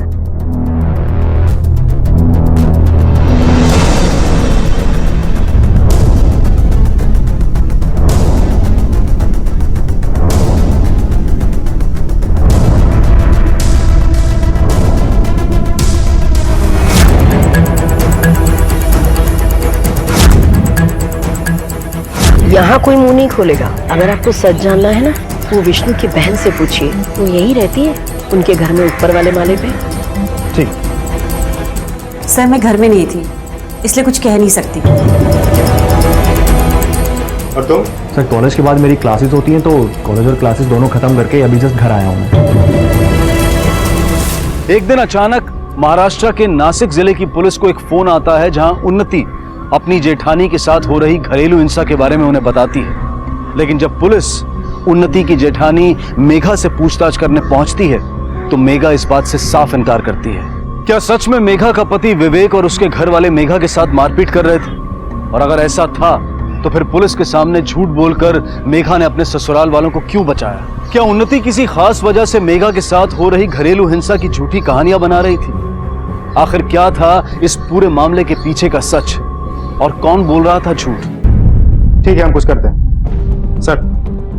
Speaker 1: यहाँ कोई मुंह नहीं खोलेगा। अगर आपको सच जानना है ना, वो विष्णु की बहन से पूछिए, वो यही रहती है उनके घर में ऊपर वाले माले पे।
Speaker 11: ठीक।
Speaker 14: सर मैं घर में नहीं थी, इसलिए कुछ कह नहीं सकती।
Speaker 6: और तुम?
Speaker 10: सर कॉलेज के बाद मेरी क्लासेस होती हैं, तो कॉलेज और क्लासेस दोनों खत्म करके अभी जस्ट घर आया हूँ मैं।
Speaker 4: एक दिन अचानक महाराष्ट्र के नासिक जिले की पुलिस को एक फोन आता है, जहां उन्नति अपनी जेठानी के साथ हो रही घरेलू हिंसा के बारे में उन्हें बताती है। लेकिन जब पुलिस उन्नति की जेठानी मेघा से पूछताछ करने पहुंचती है, तो मेघा इस बात से साफ इनकार करती है। क्या सच में मेघा का पति विवेक और उसके घर वाले मेघा के साथ मारपीट कर रहे थे? और अगर ऐसा था, तो फिर पुलिस के सामने झूठ बोलकर मेघा ने अपने ससुराल वालों को क्यों बचाया? क्या उन्नति किसी खास वजह से मेघा के साथ हो रही घरेलू हिंसा की झूठी कहानियां बना रही थी? आखिर क्या था इस पूरे मामले के पीछे का सच, और कौन बोल रहा था झूठ?
Speaker 6: ठीक है, हम कुछ करते हैं। सर,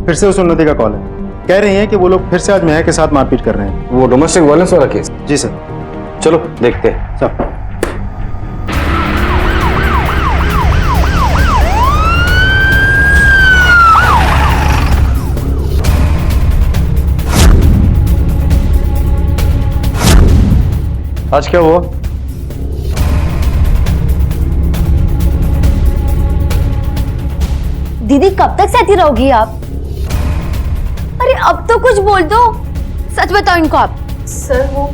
Speaker 6: फिर से उस उन्नति का कॉल है। कह रही हैं कि वो लोग फिर से आज मेघा के साथ मारपीट कर रहे हैं।
Speaker 5: वो डोमेस्टिक वायलेंस वाला केस?
Speaker 6: जी सर।
Speaker 5: चलो देखते हैं।
Speaker 6: सर,
Speaker 5: आज क्या हुआ?
Speaker 13: दीदी कब तक सहती रहोगी आप? अरे अब तो कुछ बोल दो, सच बताओ इनको आप।
Speaker 2: सर वो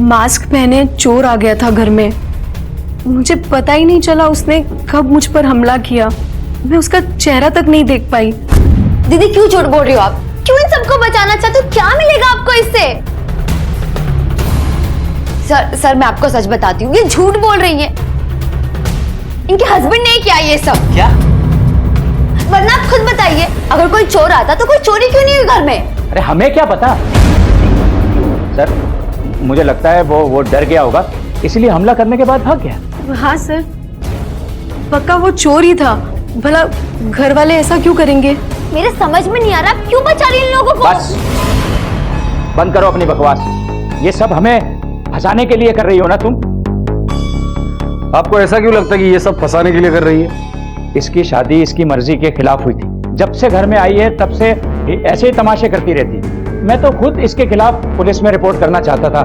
Speaker 2: मास्क पहने चोर आ गया था घर में, मुझे पता ही नहीं चला उसने कब मुझ पर हमला किया। मैं उसका चेहरा तक नहीं देख पाई।
Speaker 13: दीदी क्यों झूठ बोल रही हो आप? क्यों इन सबको बचाना चाहते हो? क्या मिलेगा आपको इससे? सर मैं आपको सच बताती हूँ, ये झूठ बोल रही है। इनके हस्बैंड ने किया ये सब।
Speaker 10: क्या?
Speaker 13: वरना आप खुद बताइए, अगर कोई चोर आता तो कोई चोरी क्यों नहीं हुई घर में?
Speaker 10: अरे हमें क्या पता सर, मुझे लगता है वो डर गया होगा, इसलिए हमला करने के बाद भाग गया।
Speaker 2: हाँ सर, पक्का वो चोर ही था। भला घर वाले ऐसा क्यों करेंगे?
Speaker 13: मेरे समझ में नहीं आ रहा, क्यों बचा रही इन लोगों को?
Speaker 10: बस बंद करो अपनी बकवास, ये सब हमें फंसाने के लिए कर रही हो ना तुम?
Speaker 5: आपको ऐसा क्यों लगता है कि ये सब फंसाने के लिए कर रही है?
Speaker 10: इसकी शादी इसकी मर्जी के खिलाफ हुई थी, जब से घर में आई है तब से ऐसे ही तमाशे करती रहती। मैं तो खुद इसके खिलाफ पुलिस में रिपोर्ट करना चाहता था,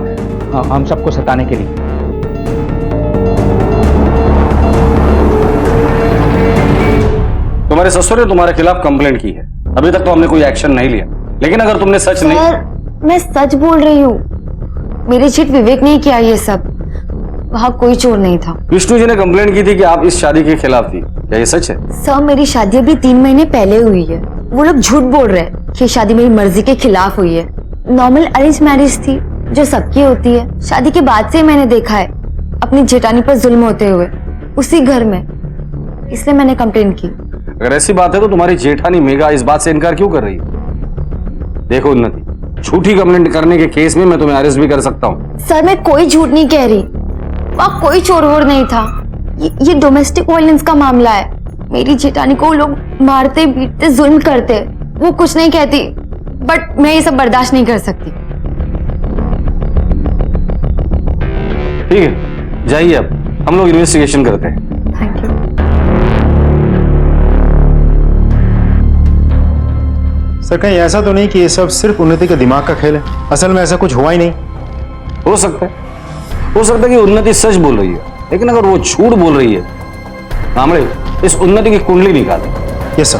Speaker 10: हम सबको सताने के लिए।
Speaker 5: तुम्हारे ससुर ने तुम्हारे खिलाफ कंप्लेंट की है, अभी तक तो हमने कोई एक्शन नहीं लिया। लेकिन अगर तुमने सच नहीं...
Speaker 13: मैं सच बोल रही हूँ, मेरे जेठ विवेक ने किया ये सब, वहाँ कोई चोर नहीं था।
Speaker 5: विष्णु जी ने कंप्लेंट की थी कि आप इस शादी के खिलाफ थी, क्या ये सच है?
Speaker 13: सर मेरी शादी अभी 3 महीने पहले हुई है। वो लोग झूठ बोल रहे हैं कि शादी मेरी मर्जी के खिलाफ हुई है। नॉर्मल अरेंज मैरिज थी, जो सबकी होती है। शादी के बाद से मैंने देखा है अपनी जेठानी पर जुल्म होते हुए उसी घर में, इसलिए मैंने कंप्लेंट की।
Speaker 5: अगर ऐसी बात है तो तुम्हारी जेठानी मेघा इस बात से इनकार क्यों कर रही है? देखो उन्नति, झूठी कंप्लेंट करने के केस में मैं तुम्हें अरेस्ट भी कर सकता हूँ।
Speaker 13: सर मैं कोई झूठ नहीं कह रही, वहाँ कोई चोर वोर नहीं था। ये डोमेस्टिक वायलेंस का मामला है। मेरी जेठानी को लोग मारते पीटते जुल्म करते, वो कुछ नहीं कहती, बट मैं ये सब बर्दाश्त नहीं कर सकती।
Speaker 5: ठीक है, जाइए, अब हम लोग इन्वेस्टिगेशन करते हैं।
Speaker 13: Thank you.
Speaker 6: सर कहीं ऐसा तो नहीं कि ये सब सिर्फ उन्नति के दिमाग का खेल है? असल में ऐसा कुछ हुआ ही नहीं।
Speaker 5: हो सकता है कि उन्नति सच बोल रही है, लेकिन अगर वो झूठ बोल रही है, कामड़े इस उन्नति की कुंडली निकाले।
Speaker 6: Yes sir.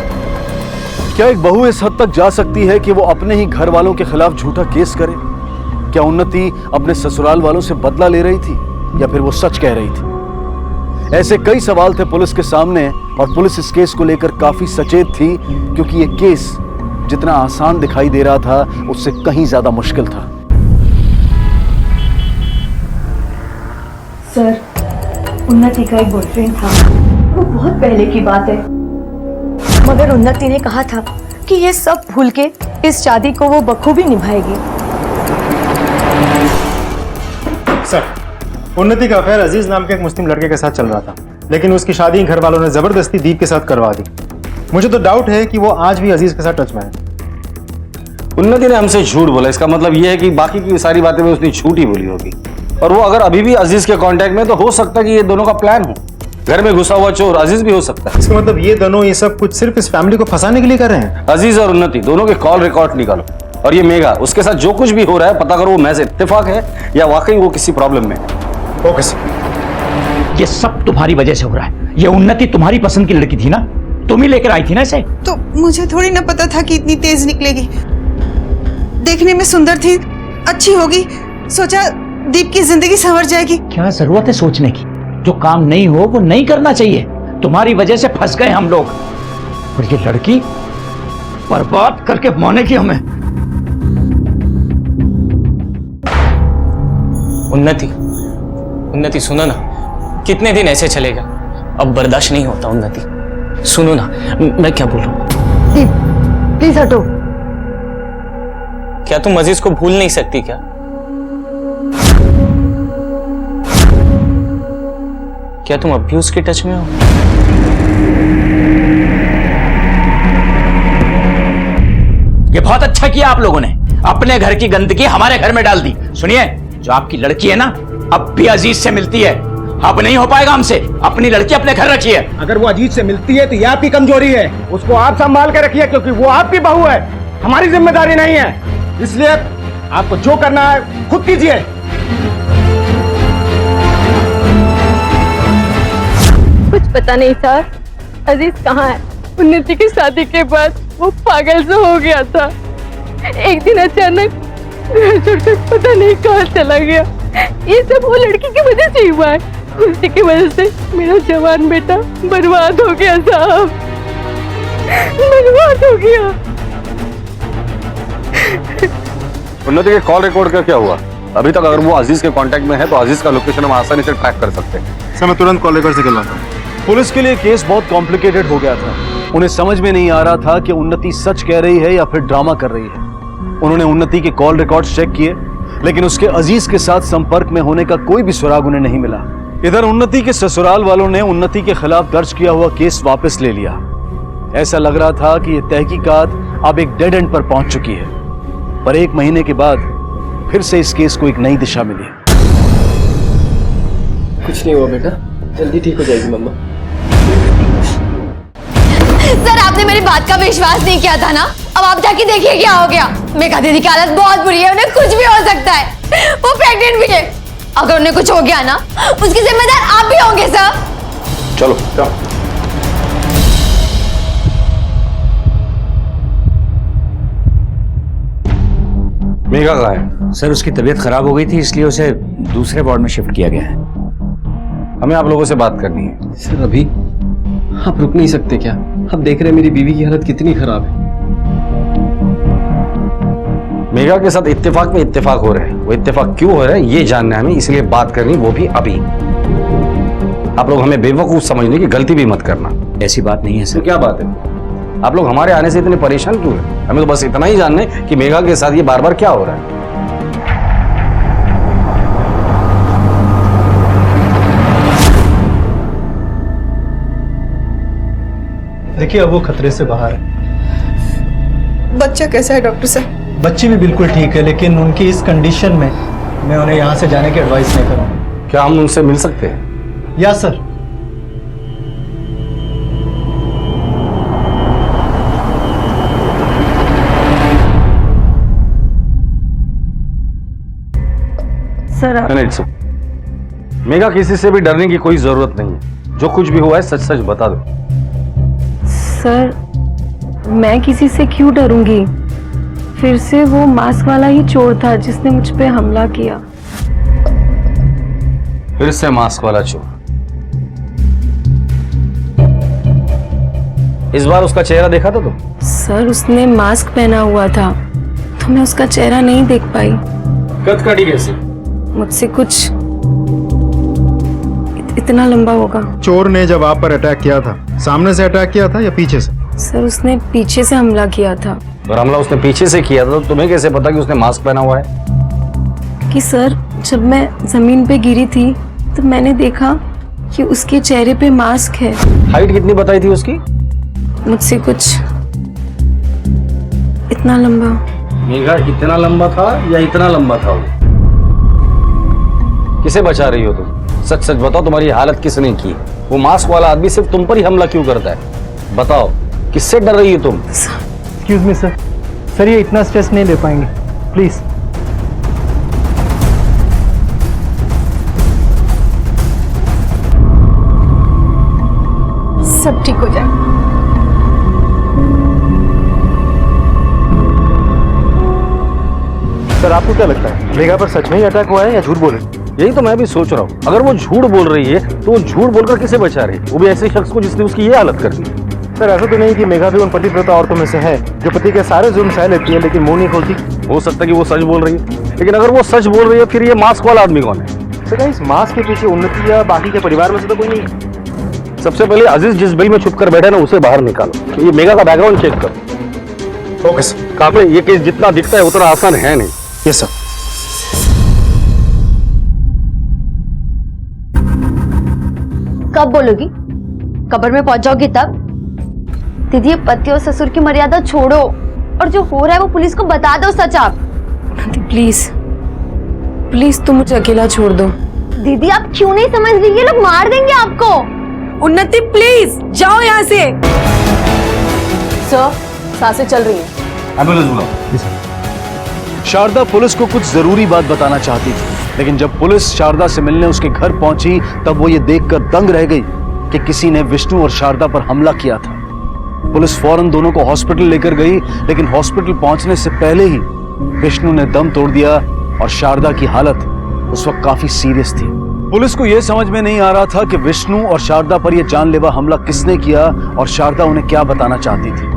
Speaker 4: क्या एक बहू इस हद तक जा सकती है कि वो अपने ही घर वालों के खिलाफ झूठा केस करे? क्या उन्नति अपने ससुराल वालों से बदला ले रही थी, या फिर वो सच कह रही थी? ऐसे कई सवाल थे पुलिस के सामने, और पुलिस इस केस को लेकर काफी सचेत थी, क्योंकि ये केस जितना आसान दिखाई दे रहा था, उससे कहीं ज्यादा मुश्किल था।
Speaker 12: सर, उन्नति का एक बॉयफ्रेंड था, वो बहुत पहले की बात है।
Speaker 2: मगर उन्नति ने कहा था कि ये सब भूल के इस शादी को वो बखूबी निभाएगी।
Speaker 11: सर, उन्नति का अफेयर अजीज नाम के एक मुस्लिम लड़के के साथ चल रहा था, लेकिन उसकी शादी घर वालों ने जबरदस्ती दीप के साथ करवा दी। मुझे तो डाउट है कि वो आज भी अजीज के साथ टच में है।
Speaker 8: उन्नति ने हमसे झूठ बोला, इसका मतलब यह है कि बाकी की सारी बातें में उसने झूठ ही बोली होगी। और वो अगर अभी भी अजीज के कांटेक्ट में, तो हो सकता है कि ये दोनों का प्लान हो। घर में घुसा हुआ चोर अजीज भी हो सकता है।
Speaker 11: इसका मतलब ये दोनों ये सब कुछ सिर्फ इस फैमिली को फंसाने के लिए कर रहे हैं।
Speaker 8: अजीज और उन्नति दोनों के कॉल रिकॉर्ड निकालो, और ये मेघा, उसके साथ जो कुछ भी हो रहा है पता करो वो महज इत्तेफाक है या वाकई वो किसी प्रॉब्लम में है।
Speaker 11: Okay sir.
Speaker 10: ये सब तुम्हारी वजह से हो रहा है। ये उन्नति तुम्हारी पसंद की लड़की थी ना, तुम ही लेकर आई थी ना इसे।
Speaker 15: तो मुझे थोड़ी ना पता था कि इतनी तेज निकलेगी। देखने में सुंदर थी, अच्छी होगी, सोचा दीप की जिंदगी संवर जाएगी।
Speaker 10: क्या जरूरत है सोचने की? जो काम नहीं हो वो नहीं करना चाहिए। तुम्हारी वजह से फंस गए हम लोग, और ये लड़की बर्बाद करके मानेगी हमें।
Speaker 5: उन्नति सुनो ना, कितने दिन ऐसे चलेगा? अब बर्दाश्त नहीं होता। उन्नति सुनो ना, मैं क्या बोल रहा हूँ।
Speaker 2: दीप, प्लीज हटो।
Speaker 5: क्या तुम अजीज को भूल नहीं सकती क्या? क्या तुम अब भी उसके टच में हो?
Speaker 10: ये बहुत अच्छा किया आप लोगों ने, अपने घर की गंदगी हमारे घर में डाल दी। सुनिए, जो आपकी लड़की है ना, अब भी अजीज से मिलती है। अब नहीं हो पाएगा हमसे। अपनी लड़की अपने घर रखिए।
Speaker 11: अगर वो अजीज से मिलती है तो ये आपकी कमजोरी है, उसको आप संभाल के रखिए, क्योंकि वो आपकी बहू है, हमारी जिम्मेदारी नहीं है। इसलिए आपको जो करना है खुद कीजिए।
Speaker 2: कुछ पता नहीं सर, अजीज कहाँ है? उन्नति की शादी के बाद वो पागल सा हो गया था। एक दिन अचानक घर छोड़कर पता नहीं कहाँ चला गया। ये सब वो लड़की की वजह से ही हुआ है। उसी की वजह से मेरा जवान बेटा बर्बाद हो गया साहब, बर्बाद हो गया।
Speaker 8: उन्नति के कॉल रिकॉर्ड का क्या हुआ? अभी तक अगर वो अजीज के कांटेक्ट में है तो अजीज का लोकेशन हम आसानी से ट्रैक कर सकते हैं।
Speaker 11: सर, मैं तुरंत कॉल रिकॉर्ड से करवाता हूँ।
Speaker 4: पुलिस के लिए केस बहुत कॉम्प्लिकेटेड हो गया था। उन्हें समझ में नहीं आ रहा था कि उन्नति सच कह रही है या फिर ड्रामा कर रही है। उन्होंने उन्नति के कॉल रिकॉर्ड्स चेक किए, लेकिन उसके अजीज के साथ संपर्क में होने का कोई भी सुराग उन्हें नहीं मिला। इधर उन्नति के ससुराल वालों ने उन्नति के खिलाफ दर्ज किया हुआ केस वापस ले लिया। ऐसा लग रहा था कि ये तहकीकात अब एक डेड एंड पर पहुंच चुकी है। पर 1 महीने के बाद फिर से इस केस को एक नई दिशा मिली।
Speaker 11: कुछ नहीं हुआ बेटा, जल्दी ठीक हो जाएगी मम्मा।
Speaker 13: सर, आपने मेरी बात का विश्वास नहीं किया था ना? अब आप जाके देखिए क्या हो गया। मेघा दीदी की हालत बहुत बुरी है, उन्हें कुछ भी हो सकता है। वो प्रेग्नेंट भी है। अगर उन्हें कुछ हो गया ना, उसकी जिम्मेदार आप भी होंगे सर।
Speaker 8: चलो चलो। मेघा कहाँ है?
Speaker 10: सर, उसकी तबीयत खराब हो गई थी, इसलिए उसे दूसरे वार्ड में शिफ्ट किया गया है।
Speaker 8: हमें आप लोगों से बात करनी है।
Speaker 11: सर, अभी आप रुक नहीं सकते क्या? आप देख रहे हैं मेरी बीवी की हालत कितनी खराब है।
Speaker 8: मेघा के साथ इत्तेफाक में इत्तेफाक हो रहे हैं। वो इत्तेफाक क्यों हो रहे हैं ये जानना है हमें, इसलिए बात करनी, वो भी अभी। आप लोग हमें बेवकूफ समझने की गलती भी मत करना।
Speaker 10: ऐसी बात नहीं है सर।
Speaker 8: तो क्या बात है? आप लोग हमारे आने से इतने परेशान क्यों हैं? हमें तो बस इतना ही जानना है कि मेघा के साथ ये बार बार क्या हो रहा है।
Speaker 11: देखिए, अब वो खतरे से बाहर है।
Speaker 15: बच्चा कैसा है डॉक्टर साहब?
Speaker 11: बच्ची भी बिल्कुल ठीक है, लेकिन उनकी इस कंडीशन में मैं उन्हें यहाँ से जाने की एडवाइस नहीं करूँगा।
Speaker 8: क्या हम उनसे मिल सकते हैं?
Speaker 11: या सर।
Speaker 2: सर,
Speaker 8: मेघा, किसी से भी डरने की कोई जरूरत नहीं है। जो कुछ भी हुआ है सच सच बता दो।
Speaker 2: सर, मैं किसी से क्यों डरूंगी? फिर से वो मास्क वाला ही चोर था जिसने मुझ पे हमला किया।
Speaker 8: फिर से मास्क वाला चोर? इस बार उसका चेहरा देखा था तुम?
Speaker 2: सर, उसने मास्क पहना हुआ था तो मैं उसका चेहरा नहीं देख पाई।
Speaker 8: कद काटी कैसे?
Speaker 2: मुझसे कुछ इतना लंबा होगा।
Speaker 11: चोर ने जब आप पर अटैक किया था, सामने से अटैक किया था या पीछे से?
Speaker 2: सर उसने पीछे से हमला किया था।
Speaker 10: और हमला उसने पीछे से किया था तो तुम्हें कैसे पता कि उसने मास्क पहना हुआ है?
Speaker 2: कि सर जब मैं जमीन पे गिरी थी तो मैंने देखा कि उसके चेहरे पे मास्क है।
Speaker 10: हाइट कितनी बताई थी उसकी?
Speaker 2: मुझसे कुछ इतना लंबा।
Speaker 10: मेघा इतना लंबा था या इतना लंबा था वो? किसे बचा रही हो तुम? सच सच बताओ, तुम्हारी हालत किसने की? वो मास्क वाला आदमी सिर्फ तुम पर ही हमला क्यों करता है? बताओ, किससे डर रही हो तुम?
Speaker 11: एक्सक्यूज मी सर, सर ये इतना स्ट्रेस नहीं ले पाएंगे, प्लीज।
Speaker 12: सब ठीक हो जाए।
Speaker 5: सर आपको क्या लगता है, मेघा पर सच में ही अटैक हुआ है या झूठ बोल रही?
Speaker 10: यही तो मैं भी सोच रहा हूँ। अगर वो झूठ बोल रही है तो वो झूठ बोलकर किसे बचा रही है? वो भी ऐसे शख्स को जिसने उसकी ये हालत कर दी।
Speaker 5: सर ऐसा तो नहीं कि मेघा भी उन पतिव्रता औरतों में से है जो पति के सारे जुल्म सह लेती है लेकिन मुंह नहीं खोलती।
Speaker 10: हो सकता है कि वो सच बोल रही है, लेकिन अगर वो सच बोल रही है फिर ये मास्क वाला आदमी कौन है?
Speaker 5: सर इस मास्क के पीछे उन्नति या बाकी के परिवार में से तो कोई नहीं है।
Speaker 10: सबसे पहले अजीज जिस बिल में छुप कर बैठे ना उसे बाहर निकालो। तो ये मेघा का बैकग्राउंड चेक करो।
Speaker 5: Okay sir.
Speaker 10: काफी, ये केस जितना दिखता है उतना आसान है नहीं।
Speaker 5: Yes sir.
Speaker 13: कब बोलोगी? कब्र में पहुंच जाओगी तब? दीदी ये पति और ससुर की मर्यादा छोड़ो और जो हो रहा है वो पुलिस को बता दो सच। आप
Speaker 2: प्लीज प्लीज तुम मुझे अकेला छोड़ दो।
Speaker 13: दीदी आप क्यों नहीं समझ रही? ये लोग मार देंगे आपको।
Speaker 2: उन्नति प्लीज जाओ यहाँ से।
Speaker 14: सर सांसें चल रही हैं।
Speaker 10: एम्बुलेंस बुलाओ।
Speaker 4: शारदा पुलिस को कुछ जरूरी बात बताना चाहती थी, लेकिन जब पुलिस शारदा से मिलने उसके घर पहुंची तब वो ये देखकर दंग रह गई कि किसी ने विष्णु और शारदा पर हमला किया था। पुलिस फौरन दोनों को हॉस्पिटल लेकर गई, लेकिन हॉस्पिटल पहुंचने से पहले ही विष्णु ने दम तोड़ दिया और शारदा की हालत उस वक्त काफी सीरियस थी। पुलिस को यह समझ में नहीं आ रहा था कि विष्णु और शारदा पर यह जानलेवा हमला किसने किया और शारदा उन्हें क्या बताना चाहती थी।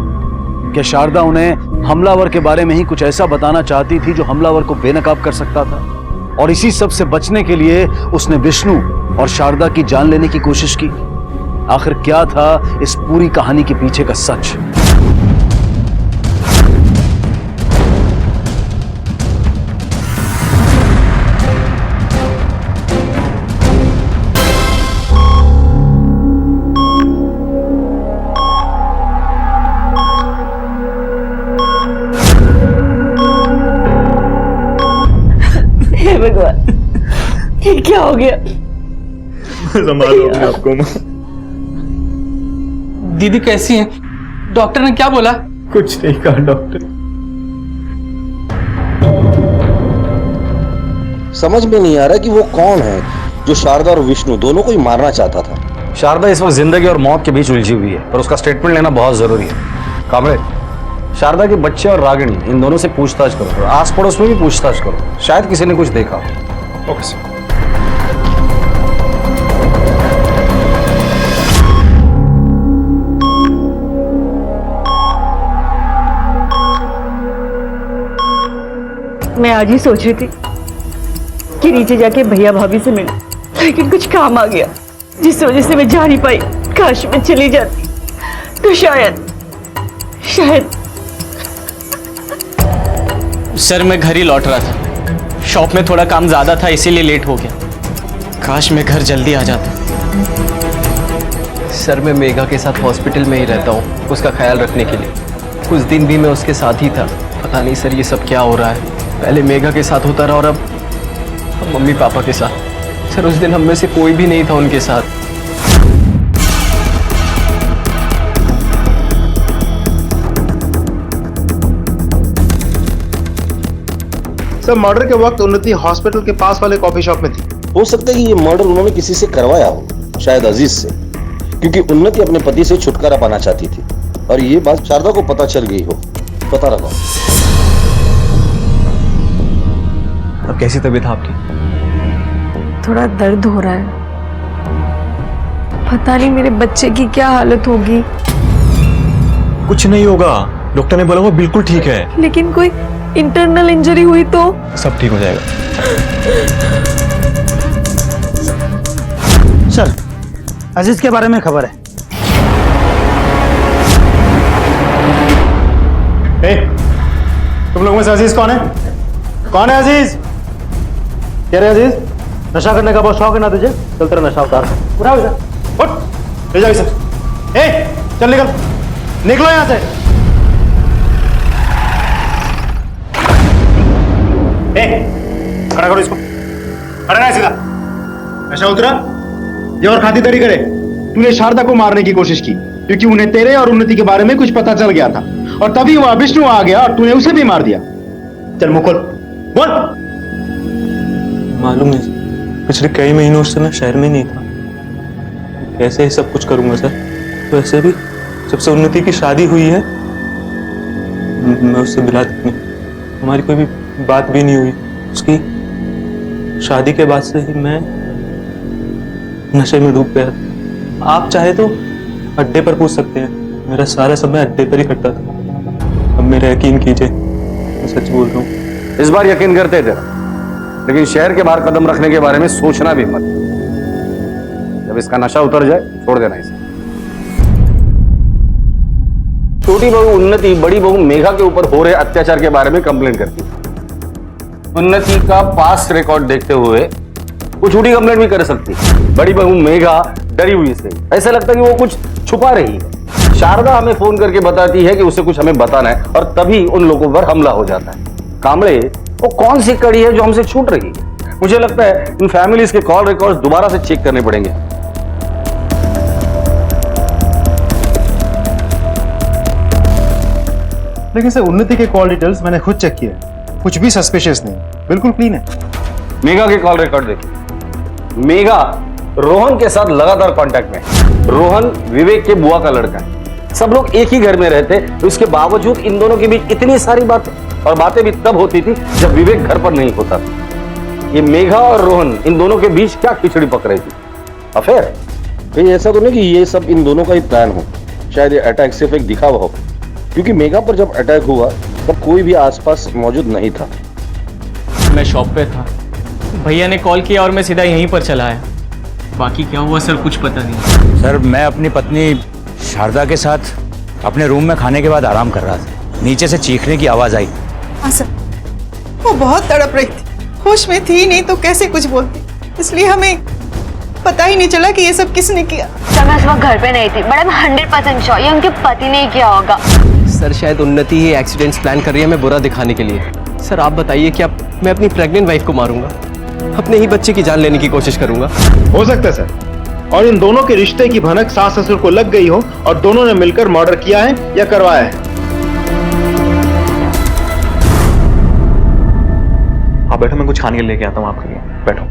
Speaker 4: क्या शारदा उन्हें हमलावर के बारे में ही कुछ ऐसा बताना चाहती थी जो हमलावर को बेनकाब कर सकता था? और इसी सब से बचने के लिए उसने विष्णु और शारदा की जान लेने की कोशिश की। आखिर क्या था इस पूरी कहानी के पीछे का सच?
Speaker 1: हे भगवान, ये क्या हो गया?
Speaker 5: संभालो अपने आप को।
Speaker 11: दीदी कैसी हैं? डॉक्टर ने क्या बोला?
Speaker 5: कुछ नहीं कहा डॉक्टर।
Speaker 16: समझ में नहीं आ रहा कि वो कौन है जो शारदा और विष्णु दोनों को ही मारना चाहता था।
Speaker 10: शारदा इस वक्त जिंदगी और मौत के बीच उलझी हुई है, पर उसका स्टेटमेंट लेना बहुत जरूरी है। कामरे, शारदा के बच्चे और रागिणी इन दोनों से पूछताछ करो और आस पड़ोस में भी पूछताछ करो, शायद किसी ने कुछ देखा हो।
Speaker 5: Okay sir.
Speaker 1: मैं आज ही सोच रही थी कि नीचे जाके भैया भाभी से मिलूं, लेकिन कुछ काम आ गया जिस वजह से मैं जा नहीं पाई। काश मैं चली जाती तो शायद
Speaker 17: सर मैं घर ही लौट रहा था, शॉप में थोड़ा काम ज्यादा था इसीलिए लेट हो गया। काश मैं घर जल्दी आ जाता।
Speaker 18: सर मैं मेघा के साथ हॉस्पिटल में ही रहता हूँ उसका ख्याल रखने के लिए। कुछ दिन भी मैं उसके साथ ही था। पता नहीं सर ये सब क्या हो रहा है। पहले मेघा के साथ होता रहा और अब मम्मी पापा के साथ। सर उस दिन हम में से कोई भी नहीं था उनके साथ।
Speaker 6: सर मर्डर के वक्त उन्नति हॉस्पिटल के पास वाले कॉफी शॉप में थी।
Speaker 16: हो सकता है कि ये मर्डर उन्होंने किसी से करवाया हो, शायद अजीज से, क्योंकि उन्नति अपने पति से छुटकारा पाना चाहती थी और ये बात शारदा को पता चल गई हो। पता लगा।
Speaker 18: अब कैसी तबीयत है आपकी?
Speaker 2: थोड़ा दर्द हो रहा है, पता नहीं मेरे बच्चे की क्या हालत होगी।
Speaker 18: कुछ नहीं होगा, डॉक्टर ने बोला वो बिल्कुल ठीक है।
Speaker 2: लेकिन कोई इंटरनल इंजरी हुई तो?
Speaker 18: सब ठीक हो जाएगा।
Speaker 11: सर अजीज के बारे में खबर है। तुम लोगों में से अजीज कौन है? कौन है अजीज? कह रहे अजीज, नशा करने का बहुत शौक है ना तुझे? चल तेरा नशा उतार पूरा हो जा। उठ ले जाओ इसे। चल निकल, निकलो यहां से। खड़ा करो इसको, खड़ा रहा सीधा। नशा उतरा ये और खातिरदारी करे। तूने शारदा को मारने की कोशिश की क्योंकि उन्हें तेरे और उन्नति के बारे में कुछ पता चल गया था, और तभी वह विष्णु आ गया और तूने उसे भी मार दिया। चल मुंह खोल, बोल।
Speaker 5: मालूम है, पिछले कई महीनों से मैं शहर में नहीं था। कैसे ही सब कुछ करूंगा सर? वैसे भी जब से उन्नति की शादी हुई है मैं उससे मिला तक नहीं, हमारी कोई भी बात भी नहीं हुई। उसकी शादी के बाद से ही मैं नशे में डूब गया। आप चाहे तो अड्डे पर पूछ सकते हैं, मेरा सारा समय अड्डे पर ही कटता था। अब मेरा यकीन कीजिए, मैं सच बोल रहा हूँ।
Speaker 4: इस बार यकीन करते थे, लेकिन शहर के बाहर कदम रखने के बारे में सोचना भी मत। जब इसका नशा उतर जाए छोड़ देना इसे। छोटी बहू उन्नति बड़ी बहू मेघा के ऊपर हो रहे अत्याचार के बारे में कंप्लेंट करती है। उन्नति का पास्ट रिकॉर्ड देखते हुए वो झूठी कंप्लेंट भी कर सकती है। बड़ी बहू मेघा डरी हुई से, ऐसा लगता है कि वो कुछ छुपा रही है। शारदा हमें फोन करके बताती है कि उसे कुछ हमें बताना है, और तभी उन लोगों पर हमला हो जाता है। कामड़े, वो कौन सी कड़ी है जो हमसे छूट रही है? मुझे लगता है इन फैमिलीज के कॉल रिकॉर्ड्स दोबारा से चेक करने पड़ेंगे।
Speaker 11: लेकिन सर, उन्नति के कॉल डिटेल्स मैंने खुद चेक किए, कुछ भी सस्पिशियस नहीं, बिल्कुल क्लीन है।
Speaker 4: मेघा के कॉल रिकॉर्ड देखिए। मेघा रोहन के साथ लगातार कांटेक्ट में। रोहन विवेक के बुआ का लड़का है। सब लोग एक ही घर में रहते, उसके बावजूद इन दोनों के बीच इतनी सारी बातें, और बातें भी तब होती थी जब विवेक घर पर नहीं होता था। ये मेघा और रोहन, इन दोनों के बीच क्या खिचड़ी पक रही थी? अफेयर?
Speaker 16: कहीं ऐसा तो नहीं कि ये सब इन दोनों का ही प्लान हो? शायद ये अटैक सिर्फ एक दिखावा हो, क्योंकि मेघा पर जब अटैक हुआ तब कोई भी आसपास मौजूद नहीं था।
Speaker 17: मैं शॉप पे था, भैया ने कॉल किया और मैं सीधा यहीं पर चला आया। बाकी क्या हुआ सर कुछ पता नहीं।
Speaker 10: सर, मैं अपनी पत्नी शारदा के साथ अपने रूम में खाने के बाद आराम कर रहा था। नीचे से चीखने की आवाज आई।
Speaker 15: हाँ सर, वो बहुत तड़प रही थी, होश में थी नहीं तो कैसे कुछ बोलती, इसलिए हमें पता ही नहीं चला कि ये सब किसने किया।
Speaker 13: सर, मैं उस वक्त घर पे नहीं थी, बट मैं 100% श्योर ये उनके पति ने ही किया होगा।
Speaker 18: सर शायद उन्नति ही एक्सीडेंट्स प्लान कर रही है हमें बुरा दिखाने के लिए। सर आप बताइए, क्या मैं अपनी प्रेग्नेंट वाइफ को मारूंगा? अपने ही बच्चे की जान लेने की कोशिश करूंगा?
Speaker 11: हो सकता है सर, और इन दोनों के रिश्ते की भनक सास ससुर को लग गई हो और दोनों ने मिलकर मर्डर किया है या करवाया है।
Speaker 5: आप बैठो, मैं कुछ खाने के लिए लेके आता हूँ आपके लिए। बैठो।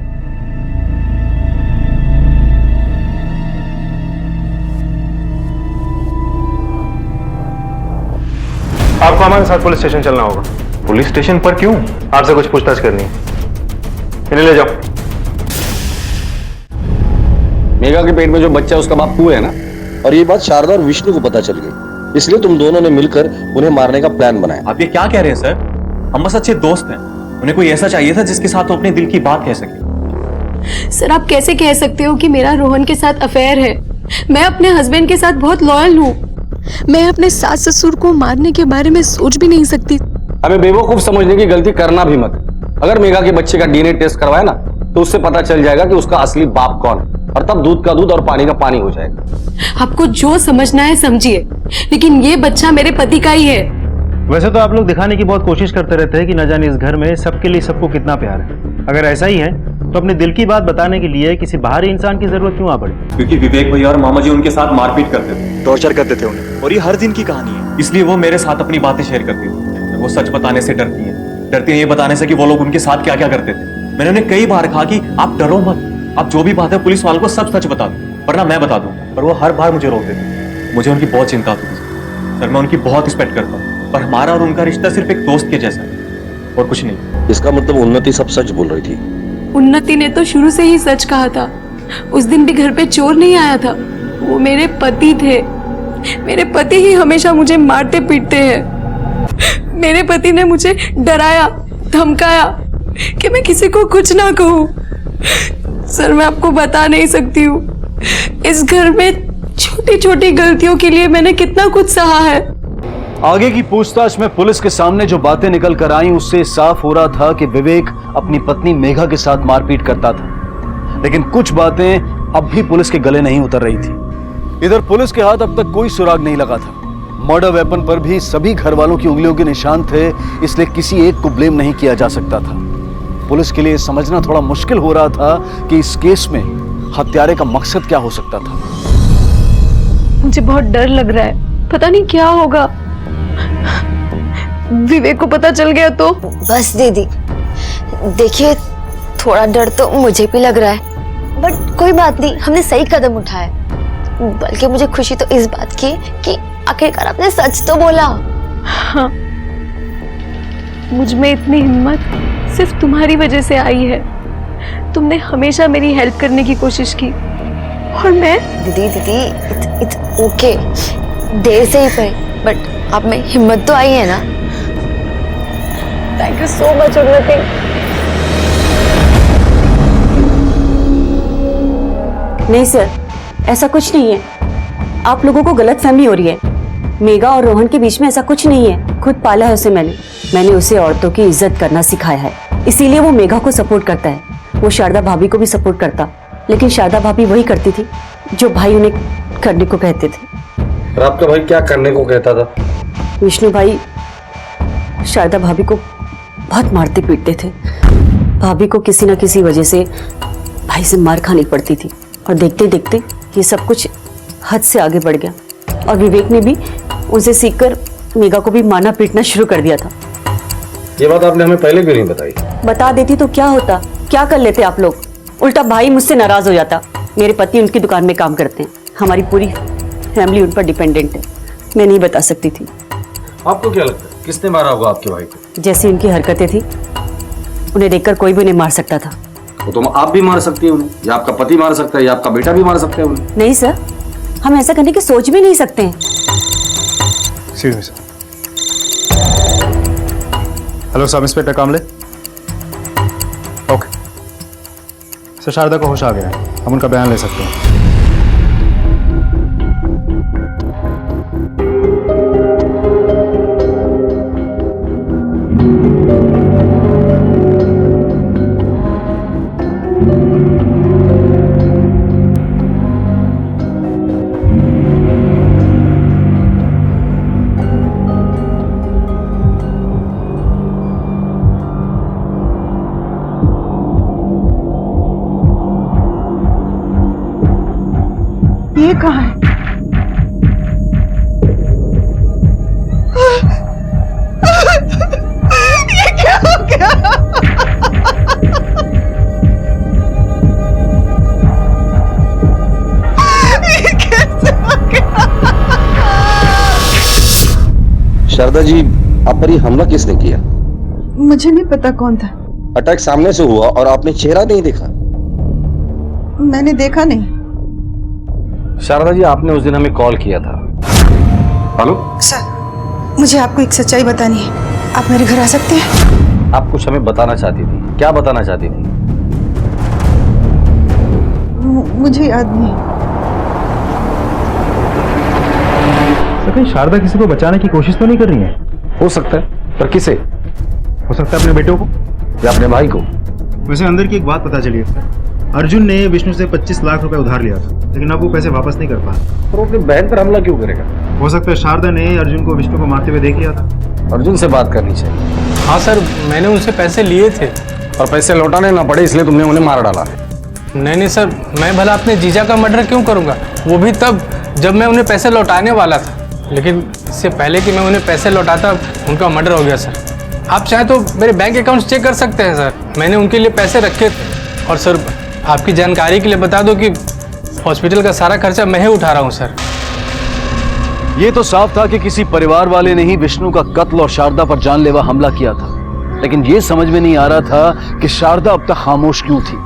Speaker 11: आपको हमारे साथ पुलिस स्टेशन चलना होगा।
Speaker 5: पुलिस स्टेशन पर क्यों?
Speaker 11: आपसे कुछ पूछताछ करनी है, इन्हें ले जाओ।
Speaker 16: मेघा के पेट में जो बच्चा है उसका बाप तू है ना? और ये बात शारदा और विष्णु को पता चल गई, इसलिए तुम दोनों ने मिलकर उन्हें मारने का प्लान बनाया।
Speaker 5: आप ये क्या कह रहे हैं सर? हम बस अच्छे दोस्त हैं। उन्हें कोई ऐसा चाहिए था जिसके साथ वो अपने दिल की बात कह सके।
Speaker 2: सर आप कैसे कह सकते हो कि मेरा रोहन के साथ अफेयर है? मैं अपने हस्बैंड के साथ बहुत लॉयल हूँ। मैं अपने सास ससुर को मारने के बारे में सोच भी नहीं सकती।
Speaker 4: हमें बेवकूफ समझने की गलती करना भी मत। अगर मेघा के बच्चे का डीएनए टेस्ट करवाए ना, तो उससे पता चल जाएगा कि उसका असली बाप कौन है, और तब दूध का दूध और पानी का पानी हो जाएगा।
Speaker 2: आपको जो समझना है समझिए, लेकिन ये बच्चा मेरे पति का ही है।
Speaker 11: वैसे तो आप लोग दिखाने की बहुत कोशिश करते रहते हैं कि न जाने इस घर में सबके लिए सबको कितना प्यार है। अगर ऐसा ही है तो अपने दिल की बात बताने के लिए किसी बाहरी इंसान की जरूरत क्यों आ पड़ी?
Speaker 5: क्योंकि विवेक भैया और मामा जी उनके साथ मारपीट करते थे,
Speaker 11: टॉर्चर करते थे उन्हें,
Speaker 5: और ये हर दिन की कहानी है। इसलिए वो मेरे साथ अपनी बातें शेयर करती थी। वो सच बताने से डरती है ये बताने से कि वो लोग उनके साथ क्या क्या करते थे। मैंने उन्हें कई बार कहा कि आप डरो मत, आप जो भी बात है पुलिस वालों को सब सच बता दो, वरना मैं बता दूं। पर वो हर बार मुझे रोकते थे। मुझे उनकी बहुत चिंता होती थी सर। मैं उनकी बहुत रिस्पेक्ट करता हूँ, पर हमारा और उनका रिश्ता सिर्फ एक दोस्त के जैसा है और कुछ नहीं।
Speaker 16: इसका मतलब उन्नति सब सच बोल रही थी।
Speaker 2: उन्नति ने तो शुरू से ही सच कहा था। उस दिन भी घर पे चोर नहीं आया था, वो मेरे पति थे। मेरे पति ही हमेशा मुझे मारते पीटते हैं। मेरे पति ने मुझे डराया, धमकाया कि मैं किसी को कुछ ना कहूँ। सर मैं आपको बता नहीं सकती हूँ, इस घर में छोटी छोटी गलतियों के लिए मैंने कितना कुछ सहा है।
Speaker 4: आगे की पूछताछ में पुलिस के सामने जो बातें निकल कर आई उससे साफ हो रहा था कि विवेक अपनी पत्नी मेघा के साथ मारपीट करता था, लेकिन कुछ बातें अब भी पुलिस के गले नहीं उतर रही थी। इधर पुलिस के हाथ अब तक कोई सुराग नहीं लगा था। मर्डर वेपन पर भी सभी घर वालों की उंगलियों के निशान थे, इसलिए किसी एक को ब्लेम नहीं किया जा सकता था। पुलिस के लिए समझना थोड़ा मुश्किल हो रहा था कि इस केस में हत्यारे का मकसद क्या हो सकता था।
Speaker 2: मुझे बहुत डर लग रहा है, पता नहीं क्या होगा। विवेक को पता चल गया तो?
Speaker 13: बस दीदी, देखिए थोड़ा डर तो मुझे भी लग रहा है, बट कोई बात नहीं, हमने सही कदम उठाया। बल्कि मुझे खुशी तो इस बात की कि आखिरकार आपने सच तो बोला।
Speaker 2: हाँ, मुझ में इतनी हिम्मत सिर्फ तुम्हारी वजह से आई है। तुमने हमेशा मेरी हेल्प करने की कोशिश की और मैं।
Speaker 13: दीदी इट्स ओके, देर से ही पे, बट आप में हिम्मत तो आई है ना। थैंक यू सो मच उन्नति।
Speaker 14: नहीं सर, ऐसा कुछ नहीं है। आप लोगों को गलतफहमी हो रही है। मेघा और रोहन के बीच में ऐसा कुछ नहीं है। खुद पाला है उसे मैंने उसे औरतों की इज्जत करना सिखाया है, इसीलिए वो मेघा को सपोर्ट करता है। वो शारदा भाभी को भी सपोर्ट करता, लेकिन शारदा भाभी वही करती थी जो भाई उन्हें करने को कहते थे।
Speaker 16: और आपका भाई क्या करने को कहता था?
Speaker 14: विष्णु भाई शारदा भाभी को बहुत मारते पीटते थे। भाभी को किसी न किसी वजह से भाई से मार खानी पड़ती थी, और देखते देखते ये सब कुछ हद से आगे बढ़ गया। और विवेक ने भी उनसे सीखकर मेघा को भी मारना पीटना शुरू कर दिया था।
Speaker 16: ये बात आपने हमें पहले क्यों नहीं बताई?
Speaker 14: बता देती तो क्या होता, क्या कर लेते आप लोग। उल्टा भाई मुझसे नाराज हो जाता। मेरे पति उनकी दुकान में काम करते हैं, हमारी पूरी फैमिली उन पर डिपेंडेंट है। मैं नहीं बता सकती थी।
Speaker 16: आपको क्या लगता है किसने मारा होगा आपके भाई को?
Speaker 14: जैसी उनकी हरकतें थी, उन्हें देखकर कोई भी उन्हें मार सकता था।
Speaker 16: तो आप भी मार सकती है उन्हें, या आपका पति मार सकता है, या आपका बेटा भी मार सकता है उन्हें।
Speaker 14: नहीं सर, हम ऐसा करने की सोच भी नहीं सकते हैं।
Speaker 6: हेलो सब इंस्पेक्टर कामले। ओके सर, शारदा को होश आ गया है, हम उनका बयान ले सकते हैं।
Speaker 12: ये कहाँ है? ये क्या हो गया? ये कैसे हो गया?
Speaker 16: शारदा जी, आप पर ये हमला किसने किया?
Speaker 15: मुझे नहीं पता कौन था।
Speaker 16: अटैक सामने से हुआ और आपने चेहरा नहीं देखा?
Speaker 15: मैंने देखा नहीं।
Speaker 16: शारदा जी, आपने उस दिन हमें कॉल किया था। हेलो
Speaker 15: सर, मुझे आपको एक सच्चाई बतानी है। आप मेरे घर आ सकते हैं?
Speaker 16: आप कुछ हमें बताना चाहती थी, क्या बताना चाहती थी?
Speaker 15: मुझे याद नहीं।
Speaker 6: सर, कहीं शारदा किसी को बचाने की कोशिश तो नहीं कर रही है?
Speaker 16: हो सकता है, पर किसे?
Speaker 6: हो सकता है अपने बेटों को
Speaker 16: या अपने भाई को।
Speaker 6: वैसे अंदर की एक बात पता चली है, अर्जुन ने विष्णु से 25 लाख रुपए उधार लिया था, लेकिन अब वो पैसे वापस नहीं कर पा।
Speaker 16: पर वो अपनी बहन पर हमला क्यों करेगा?
Speaker 6: हो सकता है शारदा ने अर्जुन को विष्णु को मारते हुए देख लिया था।
Speaker 16: अर्जुन से बात करनी चाहिए।
Speaker 17: हाँ सर, मैंने उनसे पैसे लिए थे।
Speaker 16: और पैसे लौटाने ना पड़े इसलिए तुमने उन्हें मार डाला है।
Speaker 17: नहीं सर, मैं भला अपने जीजा का मर्डर क्यों करूँगा, वो भी तब जब मैं उन्हें पैसे लौटाने वाला था। लेकिन इससे पहले कि मैं उन्हें पैसे लौटाता उनका मर्डर हो गया सर। आप चाहे तो मेरे बैंक अकाउंट चेक कर सकते हैं सर, मैंने उनके लिए पैसे रखे थे। और सर, आपकी जानकारी के लिए बता दो कि हॉस्पिटल का सारा खर्चा मैं ही उठा रहा हूँ सर।
Speaker 4: ये तो साफ था कि किसी परिवार वाले ने ही विष्णु का कत्ल और शारदा पर जानलेवा हमला किया था, लेकिन ये समझ में नहीं आ रहा था कि शारदा अब तक खामोश क्यों थी।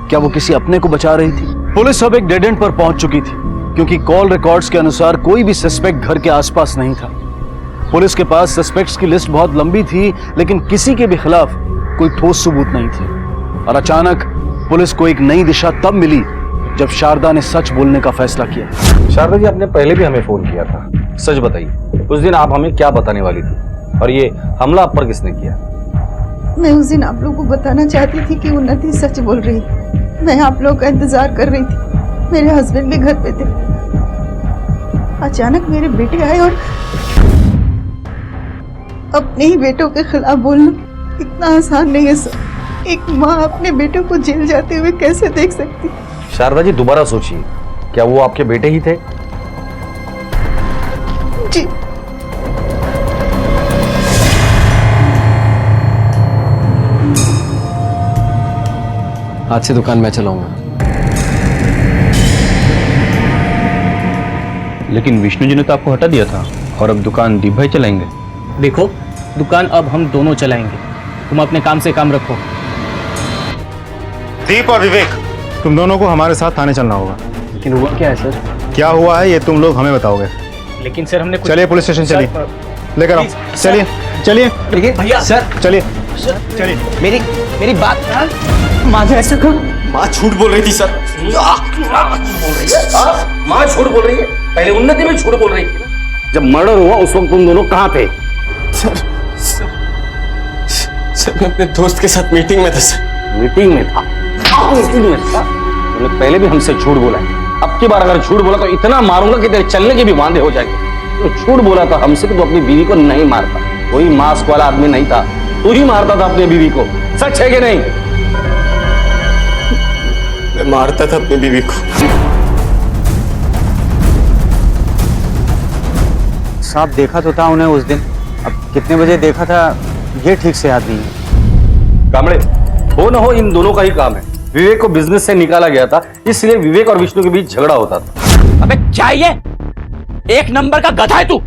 Speaker 4: क्या वो किसी अपने को बचा रही थी? पुलिस अब एक डेड एंड पर पहुंच चुकी थी, क्योंकि कॉल रिकॉर्ड्स के अनुसार कोई भी सस्पेक्ट घर के आसपास नहीं था। पुलिस के पास सस्पेक्ट्स की लिस्ट बहुत लंबी थी, लेकिन किसी के भी खिलाफ कोई ठोस सबूत नहीं थे। और अचानक पुलिस को एक नई दिशा तब मिली जब शारदा ने सच बोलने का फैसला किया।
Speaker 16: शारदा जी, आपने पहले भी हमें फोन किया था,
Speaker 10: सच बताइए, उस दिन आप हमें क्या बताने वाली थी और ये हमला आप पर किसने किया?
Speaker 15: मैं उस दिन आप लोगों को बताना चाहती थी कि उन्नति सच बोल रही है। मैं आप लोगों का इंतजार कर रही थी, मेरे हस्बैंड भी घर पे थे। अचानक मेरे बेटे आए और अपने ही बेटों के खिलाफ बोलना इतना आसान नहीं है सर। एक माँ अपने बेटों को जेल जाते हुए कैसे देख सकती?
Speaker 10: शारदा जी दोबारा सोचिए, क्या वो आपके बेटे ही थे?
Speaker 15: जी।
Speaker 18: आज से दुकान मैं चलाऊंगा।
Speaker 8: लेकिन विष्णु जी ने तो आपको हटा दिया था और अब दुकान दीप भाई चलाएंगे।
Speaker 19: देखो, दुकान अब हम दोनों चलाएंगे, तुम अपने काम से काम रखो।
Speaker 6: दीप और विवेक, तुम दोनों को हमारे साथ थाने चलना होगा।
Speaker 18: लेकिन हुआ क्या है सर?
Speaker 6: क्या हुआ है ये तुम लोग हमें बताओगे।
Speaker 19: लेकिन सर हमने
Speaker 6: चलिए पुलिस स्टेशन चलिए, लेकर आओ। चलिए चलिए
Speaker 19: भैया सर,
Speaker 6: चलिए चलिए।
Speaker 19: मेरी बात माँ ऐसा करो।
Speaker 18: माँ झूठ बोल रही थी सर। माँ झूठ बोल रही है। पहले उन्नति में झूठ बोल रही थी।
Speaker 10: जब मर्डर हुआ उस वक्त तुम दोनों कहाँ थे?
Speaker 18: सर मैं अपने दोस्त के साथ मीटिंग में था सर।
Speaker 10: मीटिंग में था? मीटिंग में था? तुमने पहले भी हमसे झूठ बोला है। अब की बार अगर झूठ बोला तो इतना मारूंगा कि तेरे चलने के भी वांदे हो जाएंगे। तो झूठ बोला था हमसे कि तू अपनी बीवी को नहीं मारता। कोई मास्क वाला आदमी नहीं था, तू ही मारता था अपनी बीवी को। सच है कि नहीं?
Speaker 18: मैं मारता था अपनी बीवी को।
Speaker 5: साहब देखा तो था उन्हें उस दिन, अब कितने बजे देखा था ये ठीक से याद नहीं है।
Speaker 10: कामड़े, हो न हो इन दोनों का ही काम है। विवेक को बिजनेस से निकाला गया था, इसलिए विवेक और विष्णु के बीच झगड़ा होता था।
Speaker 19: अबे क्या ये? एक नंबर का गधा है तू,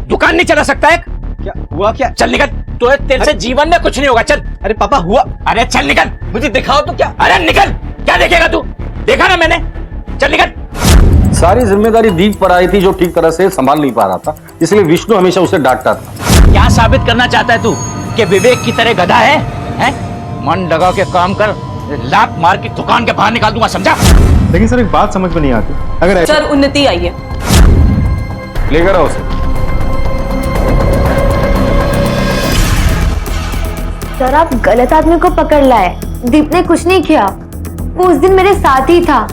Speaker 19: दुकान नहीं चला सकता है?
Speaker 5: क्या हुआ? क्या?
Speaker 19: चल निकल, तो तेरे से जीवन में कुछ नहीं होगा। चल।
Speaker 5: अरे पापा हुआ।
Speaker 19: अरे चल निकल,
Speaker 5: मुझे दिखाओ तो क्या?
Speaker 19: अरे निकल, क्या देखेगा तू? देखा ना मैंने, चल निकल।
Speaker 10: सारी जिम्मेदारी दीप पर आई थी जो ठीक तरह से संभाल नहीं पा रहा था, इसलिए विष्णु हमेशा उसे डांटता था।
Speaker 19: क्या साबित करना चाहता है तू कि विवेक की तरह गधा है? हैं? मन लगा के काम कर, लात मार के दुकान के बाहर निकाल दूंगा, समझा?
Speaker 6: लेकिन सर एक बात समझ में नहीं आती, अगर
Speaker 2: सर उन्नति आई है।
Speaker 10: लेकर आओ उसे।
Speaker 13: सर आप गलत आदमी को पकड़ लाए। दीप ने कुछ नहीं किया, वो उस दिन मेरे साथ ही था।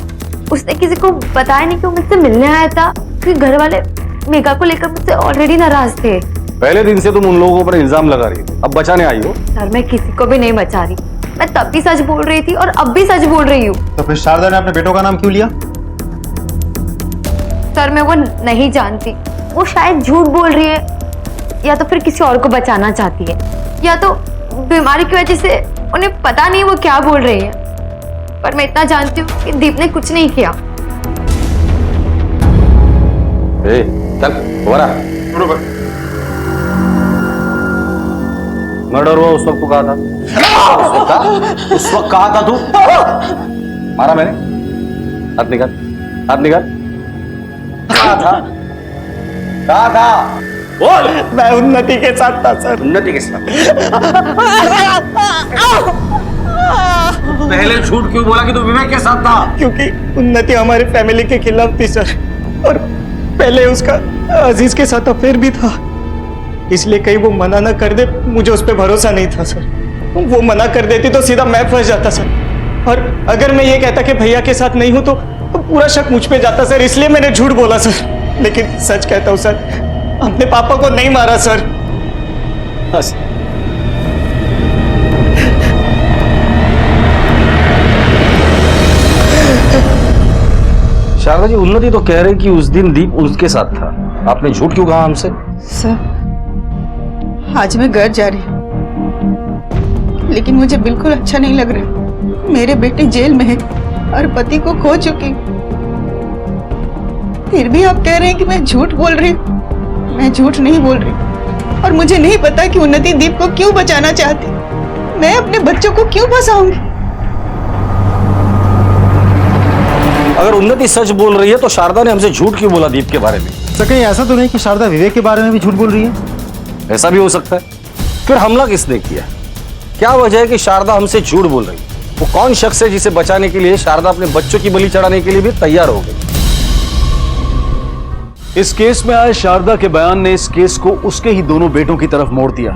Speaker 13: उसने किसी को बताया नहीं कि वो मुझसे मिलने आया था, क्योंकि घर वाले मेघा को लेकर मुझसे ऑलरेडी नाराज थे।
Speaker 10: पहले दिन से तुम उन लोगों पर इल्जाम लगा रही हो, अब बचाने आई हो?
Speaker 13: सर मैं किसी को भी नहीं बचा रही, मैं तब भी सच बोल रही थी और अब भी सच बोल रही हूँ।
Speaker 6: तो फिर शारदा ने अपने बेटों का नाम क्यों लिया?
Speaker 13: सर मैं वो नहीं जानती, वो शायद झूठ बोल रही है या तो फिर किसी और को बचाना चाहती है, या तो बीमारी की वजह से उन्हें पता नहीं वो क्या बोल रही है। पर मैं इतना जानती हूँ कि दीप ने कुछ नहीं किया।
Speaker 10: चल मर्डर हुआ उस वक्त तू कहा था? उस वक्त कहा था तू? मारा मैंने? हाथ निकाल, हाथ निकाल। कहा था? कहा था? बोल।
Speaker 5: मैं उन्नति के साथ था सर।
Speaker 10: उन्नति के साथ? पहले झूठ क्यों बोला कि तू विवेक के साथ था?
Speaker 5: क्योंकि उन्नति हमारी फैमिली के खिलाफ थी सर, और पहले उसका अजीज के साथ अफेयर भी था, इसलिए कहीं वो मना ना कर दे, मुझे उस पर भरोसा नहीं था सर। वो मना कर देती तो सीधा मैं फंस जाता सर, और अगर मैं ये कहता कि भैया के साथ नहीं हूं तो पूरा शक मुझ पे जाता सर, इसलिए मैंने झूठ बोला सर। लेकिन सच कहता हूं सर, अपने पापा को नहीं मारा सर।
Speaker 10: शारदा जी, उन्नति तो कह रही कि उस दिन दीप उसके साथ था, आपने झूठ क्यों कहा हमसे?
Speaker 15: सर आज मैं घर जा रही हूँ, लेकिन मुझे बिल्कुल अच्छा नहीं लग रहा। मेरे बेटे जेल में है और पति को खो चुकी, फिर भी आप कह रहे हैं कि मैं झूठ बोल रही हूँ। मैं झूठ नहीं बोल रही, और मुझे नहीं पता कि उन्नति दीप को क्यों बचाना चाहती। मैं अपने बच्चों को क्यों फंसाऊंगी?
Speaker 10: अगर उन्नति सच बोल रही है तो शारदा ने हमसे झूठ क्यों बोला दीप के बारे में?
Speaker 6: सर कहीं ऐसा तो नहीं कि शारदा विवेक के बारे में भी झूठ बोल रही है?
Speaker 10: ऐसा भी हो सकता है। फिर हमला किसने किया? क्या वजह है कि शारदा हमसे झूठ बोल रही? वो कौन शख्स है जिसे बचाने के लिए शारदा अपने बच्चों की बलि चढ़ाने के लिए भी तैयार हो गई?
Speaker 4: इस केस में आए शारदा के बयान ने इस केस को उसके ही दोनों बेटों की तरफ मोड़ दिया,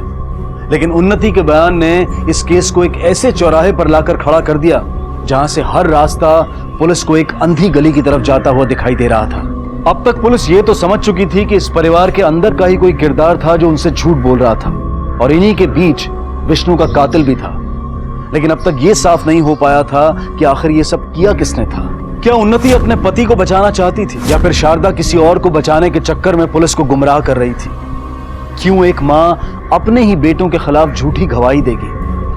Speaker 4: लेकिन उन्नति के बयान ने इस केस को एक ऐसे चौराहे पर लाकर खड़ा कर दिया जहां से हर रास्ता पुलिस को एक अंधी गली की तरफ जाता हुआ दिखाई दे रहा था। अब तक पुलिस ये तो समझ चुकी थी कि इस परिवार के अंदर का ही कोई किरदार था जो उनसे झूठ बोल रहा था, और इन्हीं के बीच विष्णु का कातिल भी था। लेकिन अब तक ये साफ नहीं हो पाया था कि आखिर ये सब किया किसने था। क्या उन्नति अपने पति को बचाना चाहती थी, या फिर शारदा किसी और को बचाने के चक्कर में पुलिस को गुमराह कर रही थी? क्यों एक मां अपने ही बेटों के खिलाफ झूठी गवाही देगी?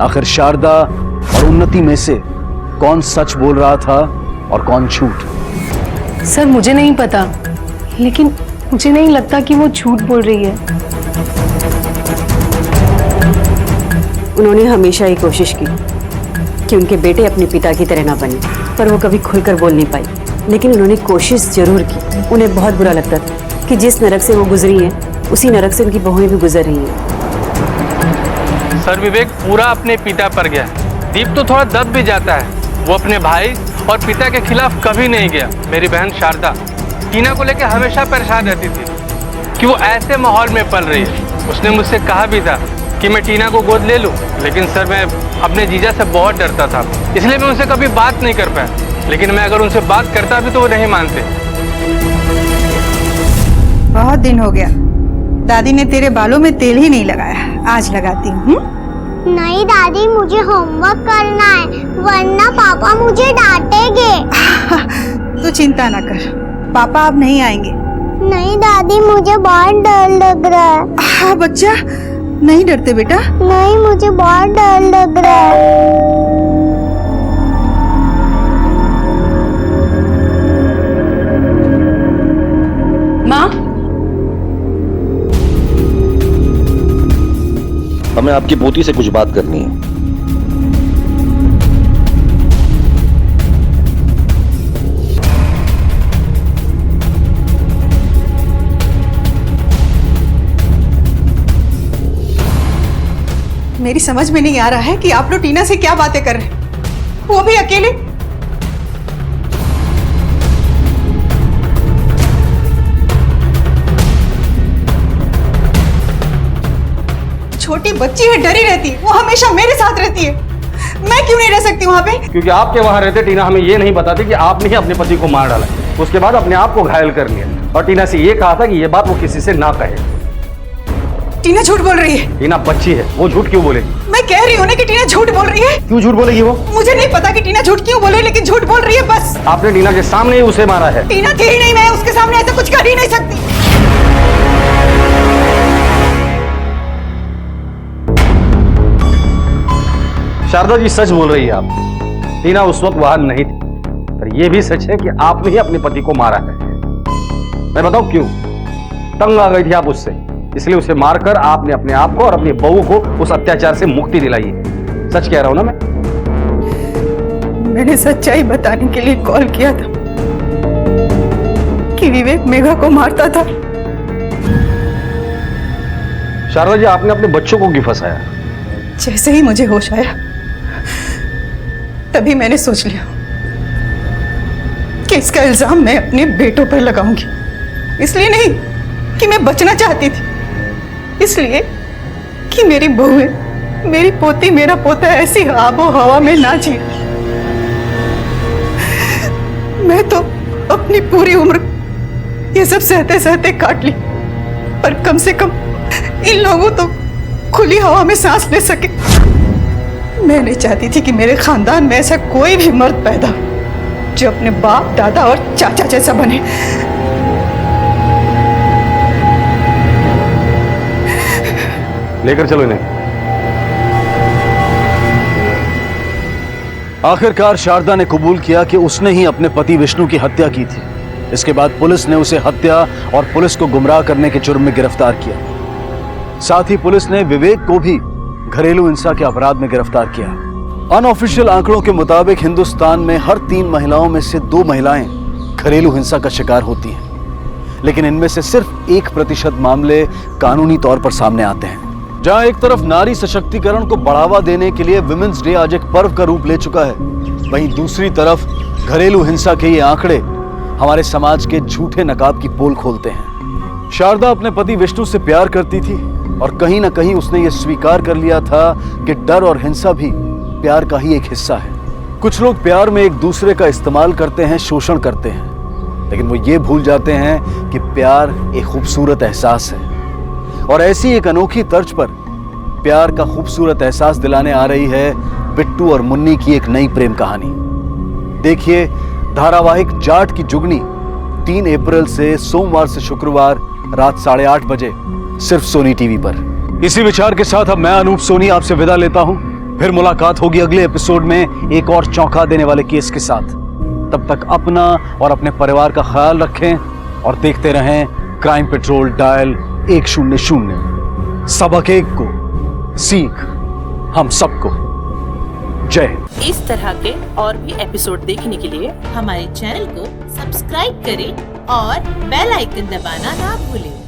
Speaker 4: आखिर शारदा और उन्नति में से कौन सच बोल रहा था और कौन झूठ?
Speaker 2: सर मुझे नहीं पता, लेकिन मुझे नहीं लगता कि वो झूठ बोल रही है।
Speaker 14: उन्होंने हमेशा ये कोशिश की कि उनके बेटे अपने पिता की तरह ना बने, पर वो कभी खुलकर बोल नहीं पाई। लेकिन उन्होंने कोशिश जरूर की। उन्हें बहुत बुरा लगता था कि जिस नरक से वो गुजरी हैं, उसी नरक से उनकी बहुएं भी गुजर रही हैं।
Speaker 17: सर विवेक पूरा अपने पिता पर गया। दीप तो थोड़ा दब भी जाता है, वो अपने भाई और पिता के खिलाफ कभी नहीं गया। मेरी बहन शारदा टीना को लेकर हमेशा परेशान रहती थी कि वो ऐसे माहौल में पल रही है। उसने मुझसे कहा भी था कि मैं टीना को गोद ले लूं, लेकिन सर मैं अपने जीजा से बहुत डरता था, इसलिए मैं उनसे कभी बात नहीं कर पाया। लेकिन मैं अगर उनसे बात करता भी तो वो नहीं मानते।
Speaker 15: बहुत दिन हो गया, दादी ने तेरे बालों में तेल ही नहीं लगाया, आज लगाती हूँ।
Speaker 20: नहीं दादी, मुझे होमवर्क करना है, वरना पापा मुझे डांटेंगे।
Speaker 15: तू चिंता ना कर, पापा अब नहीं आएंगे।
Speaker 20: नहीं दादी, मुझे बहुत डर लग रहा है।
Speaker 15: हाँ बच्चा, नहीं डरते बेटा?
Speaker 20: नहीं, मुझे बहुत डर लग रहा है।
Speaker 14: माँ,
Speaker 16: हमें आपकी पोती से कुछ बात करनी है।
Speaker 15: मेरी समझ में नहीं आ रहा है कि आप लोग टीना से क्या बातें कर रहे हैं, वो भी अकेले। छोटी बच्ची है, डरी रहती है, वो हमेशा मेरे साथ रहती है। मैं क्यों नहीं रह सकती वहां पे?
Speaker 8: क्योंकि आपके वहां रहते टीना हमें ये नहीं बताती कि आपने ही अपने पति को मार डाला, उसके बाद अपने आप को घायल कर लिया, और टीना से ये कहा था कि ये बात वो किसी से ना कहे।
Speaker 15: टीना झूठ बोल रही है।
Speaker 8: टीना बच्ची है, वो झूठ क्यों बोलेगी?
Speaker 15: मैं कह रही हूँ ना कि टीना झूठ बोल रही है।
Speaker 8: क्यों झूठ बोलेगी वो?
Speaker 15: मुझे नहीं पता कि टीना झूठ क्यों बोले, लेकिन झूठ बोल रही है बस।
Speaker 8: आपने टीना के सामने ही उसे मारा है।
Speaker 15: टीना थी ही नहीं, मैं उसके सामने ऐसा कुछ कर ही नहीं सकती।
Speaker 8: शारदा जी सच बोल रही है आप, टीना उस वक्त वहां नहीं थी, पर यह भी सच है कि आपने ही अपने पति को मारा है। मैं बताऊं क्यों? तंग आ गई थी आप उससे, इसलिए उसे मारकर आपने अपने आप को और अपनी बहू को उस अत्याचार से मुक्ति दिलाई है। सच कह रहा हूं ना मैं?
Speaker 15: मैंने सच्चाई बताने के लिए कॉल किया था कि विवेक मेघा को मारता था।
Speaker 8: शारदा जी, आपने अपने बच्चों को क्यों फंसाया?
Speaker 15: जैसे ही मुझे होश आया, तभी मैंने सोच लिया कि इसका इल्जाम मैं अपने बेटों पर लगाऊंगी। इसलिए नहीं कि मैं बचना चाहती थी, इसलिए कि मेरी बहू है, मेरी पोती, मेरा पोता ऐसी आबो हवा में ना जी। मैं तो अपनी पूरी उम्र ये सब सहते सहते काट ली, पर कम से कम इन लोगों तो खुली हवा में सांस ले सके। मैं नहीं चाहती थी कि मेरे खानदान में ऐसा कोई भी मर्द पैदा हो जो अपने बाप, दादा और चाचा जैसा बने।
Speaker 8: लेकर चलो इन्हें।
Speaker 4: आखिरकार शारदा ने कबूल किया कि उसने ही अपने पति विष्णु की हत्या की थी। इसके बाद पुलिस ने उसे हत्या और पुलिस को गुमराह करने के जुर्म में गिरफ्तार किया। साथ ही पुलिस ने विवेक को भी घरेलू हिंसा के अपराध में गिरफ्तार किया। अनऑफिशियल आंकड़ों के मुताबिक हिंदुस्तान में हर 3 महिलाओं में से 2 महिलाएं घरेलू हिंसा का शिकार होती हैं, लेकिन इनमें से सिर्फ 1% मामले कानूनी तौर पर सामने आते हैं। जहां एक तरफ नारी सशक्तिकरण को बढ़ावा देने के लिए विमेंस डे आज एक पर्व का रूप ले चुका है, वहीं दूसरी तरफ घरेलू हिंसा के ये आंकड़े हमारे समाज के झूठे नकाब की पोल खोलते हैं। शारदा अपने पति विष्णु से प्यार करती थी और कहीं ना कहीं उसने यह स्वीकार कर लिया था कि डर और हिंसा भी प्यार का ही एक हिस्सा है। कुछ लोग प्यार में एक दूसरे का इस्तेमाल करते हैं, शोषण करते हैं, लेकिन वो ये भूल जाते हैं कि प्यार एक खूबसूरत एहसास है। और ऐसी एक अनोखी तर्ज पर प्यार का खूबसूरत एहसास दिलाने आ रही है बिट्टू और मुन्नी की एक नई प्रेम कहानी। देखिए धारावाहिक जाट की जुगनी 3 अप्रैल से सोमवार से शुक्रवार रात 8:30 बजे सिर्फ सोनी टीवी पर। इसी विचार के साथ अब मैं अनूप सोनी आपसे विदा लेता हूं। फिर मुलाकात होगी अगले एपिसोड में एक और चौंका देने वाले केस के साथ। तब तक अपना और अपने परिवार का ख्याल रखें और देखते रहें क्राइम पेट्रोल डायल 100। सबक एक को सीख हम सबको। जय।
Speaker 21: इस तरह के और भी एपिसोड देखने के लिए हमारे चैनल को सब्सक्राइब करें और बेल आइकन दबाना ना भूलें।